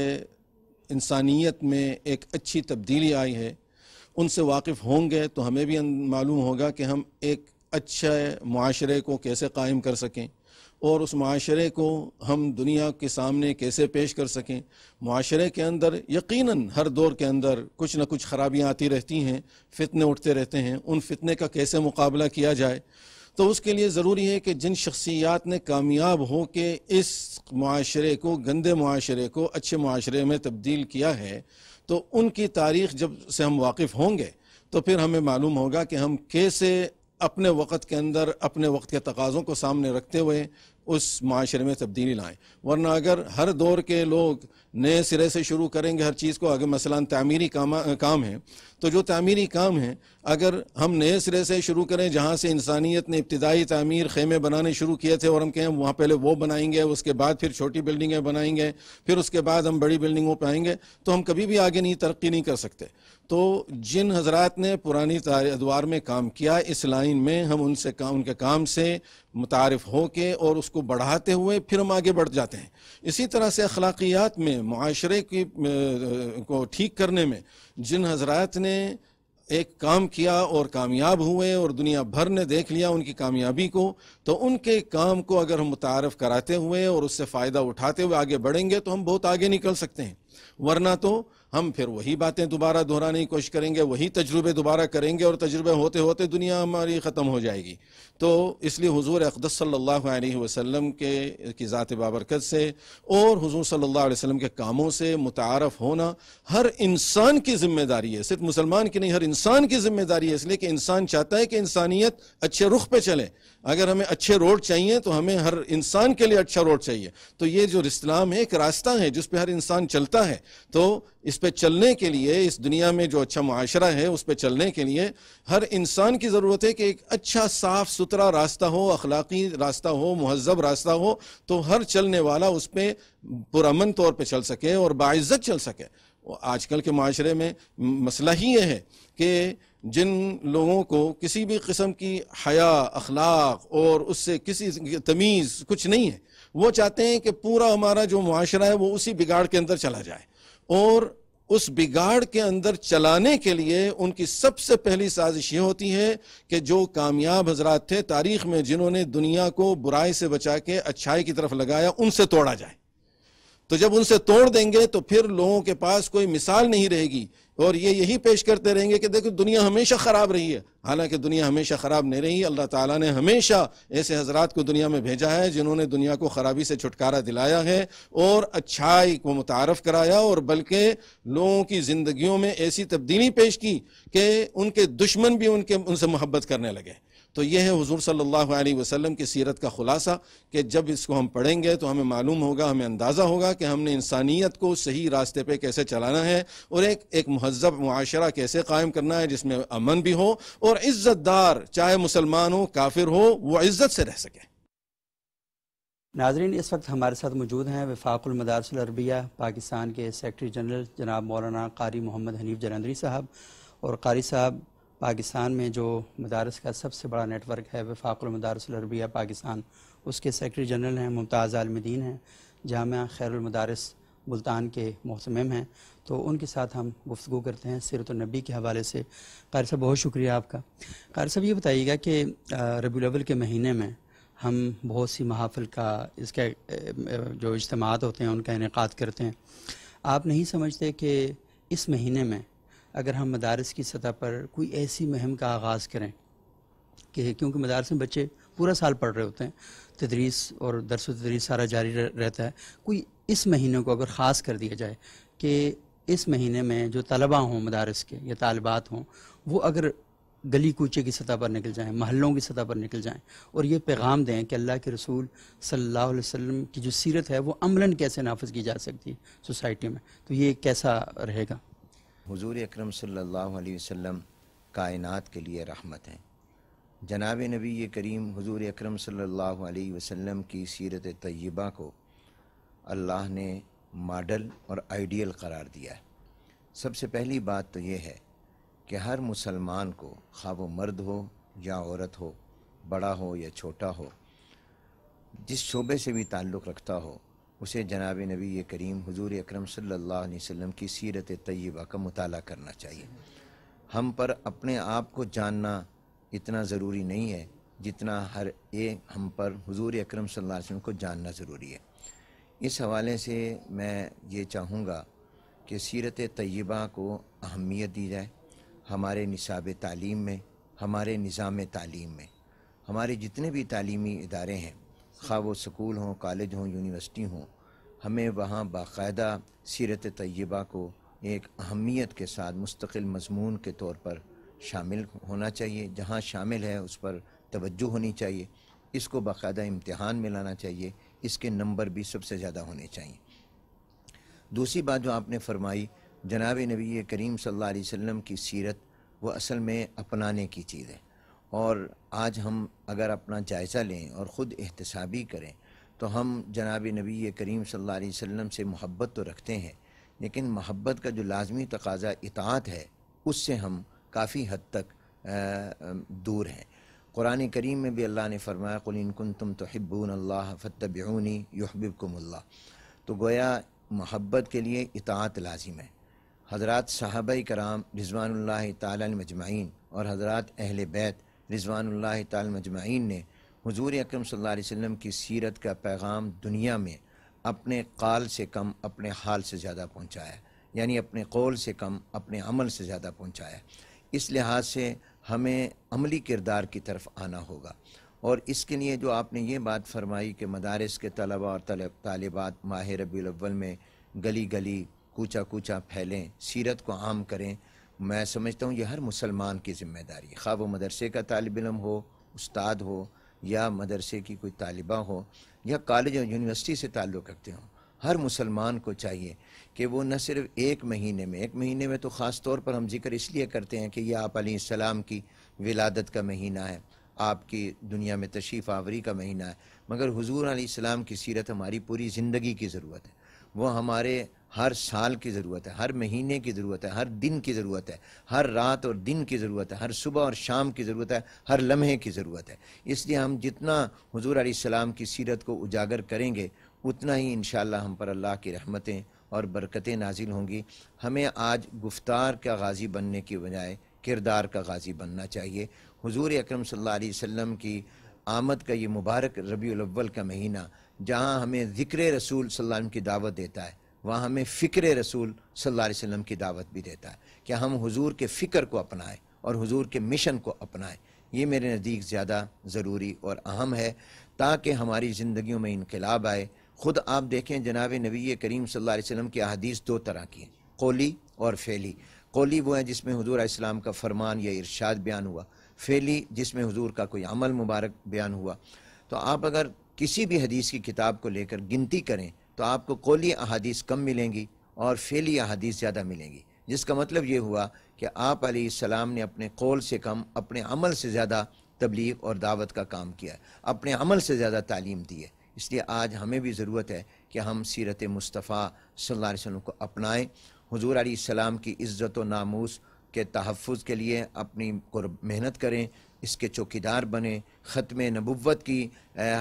انسانیت میں ایک اچھی تبدیلی آئی ہے، ان سے واقف ہوں گے تو ہمیں بھی معلوم ہوگا کہ ہم ایک اچھے معاشرے کو کیسے قائم کر سکیں، اور اس معاشرے کو ہم دنیا کے سامنے کیسے پیش کر سکیں۔ معاشرے کے اندر یقیناً ہر دور کے اندر کچھ نہ کچھ خرابیاں آتی رہتی ہیں، فتنے اٹھتے رہتے ہیں، ان فتنے کا کیسے مقابلہ کیا جائے۔ تو اس کے لیے ضروری ہے کہ جن شخصیات نے کامیاب ہو کے اس معاشرے کو، گندے معاشرے کو اچھے معاشرے میں تبدیل کیا ہے، تو ان کی تاریخ جب سے ہم واقف ہوں گے تو پھر ہمیں معلوم ہوگا کہ ہم کیسے اپنے وقت کے اندر اپنے وقت کے تقاضوں کو سامنے رکھتے ہوئے اس معاشرے میں تبدیلی لائیں۔ ورنہ اگر ہر دور کے لوگ نئے سرے سے شروع کریں گے ہر چیز کو، اگر مثلاً تعمیری کام ہے تو جو تعمیری کام ہے اگر ہم نئے سرے سے شروع کریں، جہاں سے انسانیت نے ابتدائی تعمیر خیمے بنانے شروع کیے تھے، اور ہم کہیں وہاں پہلے وہ بنائیں گے، اس کے بعد پھر چھوٹی بلڈنگیں بنائیں گے، پھر اس کے بعد ہم بڑی بلڈنگوں پہ آئیں گے، تو ہم کبھی بھی آگے نہیں ترقی نہیں کر سکتے۔ تو جن حضرات نے پرانی ادوار میں کام کیا اس لائن میں، ہم ان کے کام سے متعارف ہو کے اور اس کو بڑھاتے ہوئے پھر ہم آگے بڑھ جاتے ہیں۔ اسی طرح سے اخلاقیات میں، معاشرے کو ٹھیک کرنے میں جن حضرات نے ایک کام کیا اور کامیاب ہوئے اور دنیا بھر نے دیکھ لیا ان کی کامیابی کو، تو ان کے کام کو اگر ہم متعارف کراتے ہوئے اور اس سے فائدہ اٹھاتے ہوئے آگے بڑھیں گے تو ہم بہت آگے نکل سکتے ہیں۔ ورنہ تو ہم پھر وہی باتیں دوبارہ دہرانے کی کوشش کریں گے، وہی تجربے دوبارہ کریں گے، اور تجربے ہوتے ہوتے دنیا ہماری ختم ہو جائے گی۔ تو اس لیے حضور اقدس صلی اللہ علیہ وسلم کی ذات بابرکت سے اور حضور صلی اللہ علیہ وسلم کے کاموں سے متعارف ہونا ہر انسان کی ذمہ داری ہے، صرف مسلمان کی نہیں، ہر انسان کی ذمہ داری ہے، اس لیے کہ انسان چاہتا ہے کہ انسانیت اچھے رخ پہ چلے۔ اگر ہمیں اچھے روڈ چاہیے تو ہمیں ہر انسان کے لیے اچھا روڈ چاہیے۔ تو یہ جو اسلام ہے ایک راستہ ہے جس پہ ہر انسان چلتا ہے، تو اس پہ چلنے کے لیے، اس دنیا میں جو اچھا معاشرہ ہے اس پہ چلنے کے لیے ہر انسان کی ضرورت ہے کہ ایک اچھا صاف ستھرا راستہ ہو، اخلاقی راستہ ہو، مہذب راستہ ہو، تو ہر چلنے والا اس پہ پرامن طور پہ چل سکے اور باعزت چل سکے۔ آج کل کے معاشرے میں مسئلہ ہی یہ ہے کہ جن لوگوں کو کسی بھی قسم کی حیا، اخلاق اور اس سے کسی تمیز کچھ نہیں ہے، وہ چاہتے ہیں کہ پورا ہمارا جو معاشرہ ہے وہ اسی بگاڑ کے اندر چلا جائے، اور اس بگاڑ کے اندر چلانے کے لیے ان کی سب سے پہلی سازش یہ ہوتی ہے کہ جو کامیاب حضرات تھے تاریخ میں، جنہوں نے دنیا کو برائی سے بچا کے اچھائی کی طرف لگایا، ان سے توڑا جائے۔ تو جب ان سے توڑ دیں گے تو پھر لوگوں کے پاس کوئی مثال نہیں رہے گی، اور یہ یہی پیش کرتے رہیں گے کہ دیکھو دنیا ہمیشہ خراب رہی ہے، حالانکہ دنیا ہمیشہ خراب نہیں رہی۔ اللہ تعالیٰ نے ہمیشہ ایسے حضرات کو دنیا میں بھیجا ہے جنہوں نے دنیا کو خرابی سے چھٹکارا دلایا ہے اور اچھائی کو متعارف کرایا، اور بلکہ لوگوں کی زندگیوں میں ایسی تبدیلی پیش کی کہ ان کے دشمن بھی ان سے محبت کرنے لگے۔ تو یہ ہے حضور صلی اللہ علیہ وسلم کی سیرت کا خلاصہ، کہ جب اس کو ہم پڑھیں گے تو ہمیں معلوم ہوگا، ہمیں اندازہ ہوگا کہ ہم نے انسانیت کو صحیح راستے پہ کیسے چلانا ہے، اور ایک مہذب معاشرہ کیسے قائم کرنا ہے جس میں امن بھی ہو اور عزت دار، چاہے مسلمان ہو کافر ہو، وہ عزت سے رہ سکے۔ ناظرین، اس وقت ہمارے ساتھ موجود ہیں وفاق المدارس العربیہ پاکستان کے سیکرٹری جنرل جناب مولانا قاری محمد حنیف جلندری صاحب، اور قاری صاحب پاکستان میں جو مدارس کا سب سے بڑا نیٹ ورک ہے وفاق المدارس العربیہ پاکستان، اس کے سیکرٹری جنرل ہیں، ممتاز عالم دین ہیں، جامعہ خیر المدارس ملتان کے محتمم ہیں۔ تو ان کے ساتھ ہم گفتگو کرتے ہیں سیرت النبی کے حوالے سے۔ قاری صاحب بہت شکریہ آپ کا۔ قاری صاحب یہ بتائیے گا کہ ربیع الاول کے مہینے میں ہم بہت سی محافل کا، اس کے جو اجتماعات ہوتے ہیں ان کا انعقاد کرتے ہیں، آپ نہیں سمجھتے کہ اس مہینے میں اگر ہم مدارس کی سطح پر کوئی ایسی مہم کا آغاز کریں کہ کیونکہ مدارس میں بچے پورا سال پڑھ رہے ہوتے ہیں، تدریس اور درس و تدریس سارا جاری رہتا ہے، کوئی اس مہینے کو اگر خاص کر دیا جائے کہ اس مہینے میں جو طلبہ ہوں مدارس کے یا طالبات ہوں، وہ اگر گلی کوچے کی سطح پر نکل جائیں، محلوں کی سطح پر نکل جائیں اور یہ پیغام دیں کہ اللہ کے رسول صلی اللہ علیہ وسلم کی جو سیرت ہے وہ عملاً کیسے نافذ کی جا سکتی ہے سوسائٹی میں، تو یہ کیسا رہے گا؟ حضور اکرم صلی اللہ علیہ وسلم کائنات کے لیے رحمت ہیں۔ جناب نبی کریم حضور اکرم صلی اللہ علیہ وسلم کی سیرت طیبہ کو اللہ نے ماڈل اور آئیڈیل قرار دیا ہے۔ سب سے پہلی بات تو یہ ہے کہ ہر مسلمان کو، خواہ وہ مرد ہو یا عورت ہو، بڑا ہو یا چھوٹا ہو، جس شعبے سے بھی تعلق رکھتا ہو، اسے جناب نبی کریم حضور اکرم صلی اللہ علیہ وسلم کی سیرت طیبہ کا مطالعہ کرنا چاہیے۔ ہم پر اپنے آپ کو جاننا اتنا ضروری نہیں ہے جتنا ہر ایک ہم پر حضور اکرم صلی اللہ علیہ وسلم کو جاننا ضروری ہے۔ اس حوالے سے میں یہ چاہوں گا کہ سیرت طیبہ کو اہمیت دی جائے، ہمارے نصاب تعلیم میں، ہمارے نظام تعلیم میں، ہمارے جتنے بھی تعلیمی ادارے ہیں، خواہ وہ سکول ہوں، کالج ہوں، یونیورسٹی ہوں، ہمیں وہاں باقاعدہ سیرت طیبہ کو ایک اہمیت کے ساتھ مستقل مضمون کے طور پر شامل ہونا چاہیے۔ جہاں شامل ہے اس پر توجہ ہونی چاہیے، اس کو باقاعدہ امتحان میں لانا چاہیے، اس کے نمبر بھی سب سے زیادہ ہونے چاہیے۔ دوسری بات جو آپ نے فرمائی، جناب نبی کریم صلی اللہ علیہ وسلم کی سیرت وہ اصل میں اپنانے کی چیز ہے، اور آج ہم اگر اپنا جائزہ لیں اور خود احتسابی کریں تو ہم جناب نبی کریم صلی اللہ علیہ وسلم سے محبت تو رکھتے ہیں، لیکن محبت کا جو لازمی تقاضا اطاعت ہے اس سے ہم کافی حد تک دور ہیں۔ قرآن کریم میں بھی اللہ نے فرمایا قُلْ إِن كُنتُمْ تُحِبُّونَ اللَّهَ فَاتَّبِعُونِي يُحْبِبْكُمُ اللَّهُ، تو گویا محبت کے لیے اطاعت لازم ہے۔ حضرات صحابہ کرام رضوان اللہ تعالی عنہم اجمعین اور حضرات اہل بیت رضوان اللہ تعالی عنہم اجمعین نے حضور اکرم صلی اللہ علیہ وسلم کی سیرت کا پیغام دنیا میں اپنے قال سے کم اپنے حال سے زیادہ پہنچایا، یعنی اپنے قول سے کم اپنے عمل سے زیادہ پہنچایا۔ اس لحاظ سے ہمیں عملی کردار کی طرف آنا ہوگا، اور اس کے لیے جو آپ نے یہ بات فرمائی کہ مدارس کے طلباء اور طالبات ماہ ربیع الاول میں گلی گلی کوچا کوچا پھیلیں، سیرت کو عام کریں، میں سمجھتا ہوں یہ ہر مسلمان کی ذمہ داری ہے، خواہ وہ مدرسے کا طالب علم ہو، استاد ہو، یا مدرسے کی کوئی طالبہ ہو، یا کالج اور یونیورسٹی سے تعلق رکھتے ہوں۔ ہر مسلمان کو چاہیے کہ وہ نہ صرف ایک مہینے میں تو خاص طور پر ہم ذکر اس لیے کرتے ہیں کہ یہ آپ علیہ السلام کی ولادت کا مہینہ ہے، آپ کی دنیا میں تشریف آوری کا مہینہ ہے، مگر حضور علیہ السلام کی سیرت ہماری پوری زندگی کی ضرورت ہے، وہ ہمارے ہر سال کی ضرورت ہے، ہر مہینے کی ضرورت ہے، ہر دن کی ضرورت ہے، ہر رات اور دن کی ضرورت ہے، ہر صبح اور شام کی ضرورت ہے، ہر لمحے کی ضرورت ہے۔ اس لیے ہم جتنا حضور علیہ السلام کی سیرت کو اجاگر کریں گے اتنا ہی انشاءاللہ ہم پر اللہ کی رحمتیں اور برکتیں نازل ہوں گی۔ ہمیں آج گفتار کا غازی بننے کی بجائے کردار کا غازی بننا چاہیے۔ حضور اکرم صلی اللہ علیہ وسلم کی آمد کا یہ مبارک ربیع الاول کا مہینہ جہاں ہمیں ذکر رسول صلی اللہ علیہ وسلم کی دعوت دیتا ہے، وہاں ہمیں فکر رسول صلی اللہ علیہ وسلم کی دعوت بھی دیتا ہے کہ ہم حضور کے فکر کو اپنائیں اور حضور کے مشن کو اپنائیں. یہ میرے نزدیک زیادہ ضروری اور اہم ہے تاکہ ہماری زندگیوں میں انقلاب آئے. خود آپ دیکھیں جناب نبی کریم صلی اللہ علیہ وسلم کی احادیث دو طرح کی ہیں، قولی اور فعلی. قولی وہ ہیں جس میں حضور علیہ السلام کا فرمان یا ارشاد بیان ہوا، فعلی جس میں حضور کا کوئی عمل مبارک بیان ہوا. تو آپ اگر کسی بھی حدیث کی کتاب کو لے کر گنتی کریں تو آپ کو قولی احادیث کم ملیں گی اور فعلی احادیث زیادہ ملیں گی، جس کا مطلب یہ ہوا کہ آپ علیہ السلام نے اپنے قول سے کم اپنے عمل سے زیادہ تبلیغ اور دعوت کا کام کیا ہے، اپنے عمل سے زیادہ تعلیم دی ہے. اس لیے آج ہمیں بھی ضرورت ہے کہ ہم سیرت مصطفیٰ صلی اللہ علیہ وسلم کو اپنائیں. حضور علیہ السلام کی عزت و ناموس کے تحفظ کے لیے اپنی محنت کریں، اس کے چوکیدار بنیں، ختم نبوت کی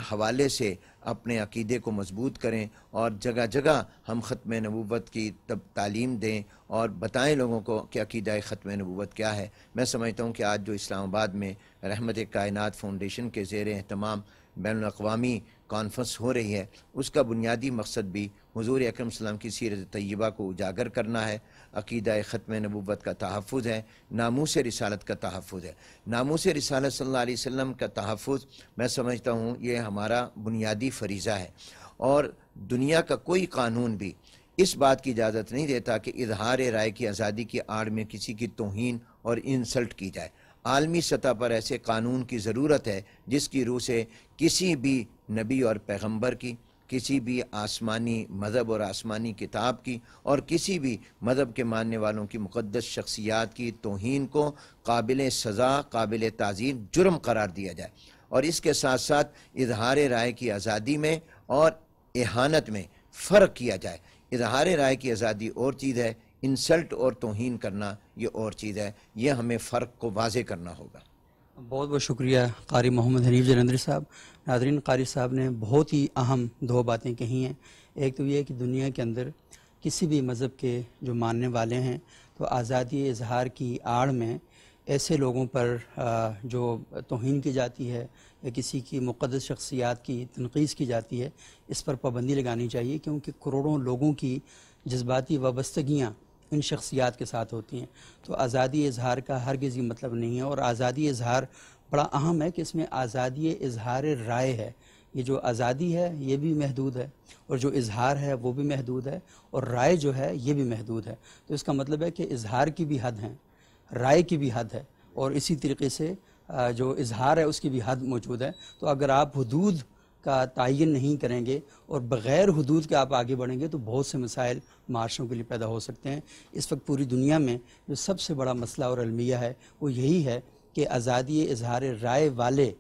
حوالے سے اپنے عقیدے کو مضبوط کریں اور جگہ جگہ ہم ختم نبوت کی تعلیم دیں اور بتائیں لوگوں کو کہ عقیدہ ختم نبوت کیا ہے. میں سمجھتا ہوں کہ آج جو اسلام آباد میں رحمت کائنات فاؤنڈیشن کے زیر اہتمام بین الاقوامی کانفرنس ہو رہی ہے، اس کا بنیادی مقصد بھی حضور اکرم صلی اللہ علیہ وسلم کی سیرت طیبہ کو اجاگر کرنا ہے، عقیدہ ختم نبوت کا تحفظ ہے، ناموس رسالت کا تحفظ ہے. ناموس رسالت صلی اللہ علیہ وسلم کا تحفظ میں سمجھتا ہوں یہ ہمارا بنیادی فریضہ ہے، اور دنیا کا کوئی قانون بھی اس بات کی اجازت نہیں دیتا کہ اظہار رائے کی آزادی کی آڑ میں کسی کی توہین اور انسلٹ کی جائے. عالمی سطح پر ایسے قانون کی ضرورت ہے جس کی روح سے کسی بھی نبی اور پیغمبر کی، کسی بھی آسمانی مذہب اور آسمانی کتاب کی اور کسی بھی مذہب کے ماننے والوں کی مقدس شخصیات کی توہین کو قابل سزا، قابل تعزیر جرم قرار دیا جائے. اور اس کے ساتھ ساتھ اظہار رائے کی آزادی میں اور اہانت میں فرق کیا جائے. اظہار رائے کی آزادی اور چیز ہے، انسلٹ اور توہین کرنا یہ اور چیز ہے. یہ ہمیں فرق کو واضح کرنا ہوگا. بہت بہت شکریہ قاری محمد حنیف جلندری صاحب. ناظرین، قاری صاحب نے بہت ہی اہم دو باتیں کہی ہیں. ایک تو یہ ہے کہ دنیا کے اندر کسی بھی مذہب کے جو ماننے والے ہیں تو آزادی اظہار کی آڑ میں ایسے لوگوں پر جو توہین کی جاتی ہے یا کسی کی مقدس شخصیات کی تنقید کی جاتی ہے، اس پر پابندی لگانی چاہیے، کیونکہ کروڑوں لوگوں کی جذباتی وابستگیاں ان شخصیات کے ساتھ ہوتی ہیں. تو آزادی اظہار کا ہرگز یہ مطلب نہیں ہے، اور آزادی اظہار بڑا اہم ہے کہ اس میں آزادی اظہار رائے ہے. یہ جو آزادی ہے یہ بھی محدود ہے، اور جو اظہار ہے وہ بھی محدود ہے، اور رائے جو ہے یہ بھی محدود ہے. تو اس کا مطلب ہے کہ اظہار کی بھی حد ہے، رائے کی بھی حد ہے، اور اسی طریقے سے جو اظہار ہے اس کی بھی حد موجود ہے. تو اگر آپ حدود کا تعین نہیں کریں گے اور بغیر حدود کے آپ آگے بڑھیں گے تو بہت سے مسائل معاشروں کے لیے پیدا ہو سکتے ہیں. اس وقت پوری دنیا میں جو سب سے بڑا مسئلہ اور المیہ ہے وہ یہی ہے کہ آزادی اظہار رائے والے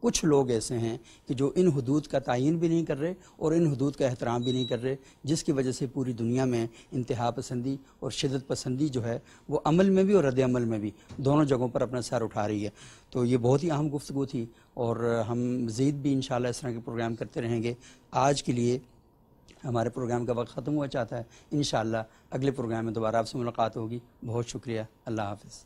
کچھ لوگ ایسے ہیں کہ جو ان حدود کا تعین بھی نہیں کر رہے اور ان حدود کا احترام بھی نہیں کر رہے، جس کی وجہ سے پوری دنیا میں انتہا پسندی اور شدت پسندی جو ہے وہ عمل میں بھی اور رد عمل میں بھی دونوں جگہوں پر اپنا سر اٹھا رہی ہے. تو یہ بہت ہی اہم گفتگو تھی، اور ہم مزید بھی انشاءاللہ اس طرح کے پروگرام کرتے رہیں گے. آج کے لیے ہمارے پروگرام کا وقت ختم ہوا چاہتا ہے. انشاءاللہ اگلے پروگرام میں دوبارہ آپ سے ملاقات ہوگی. بہت شکریہ. اللہ حافظ.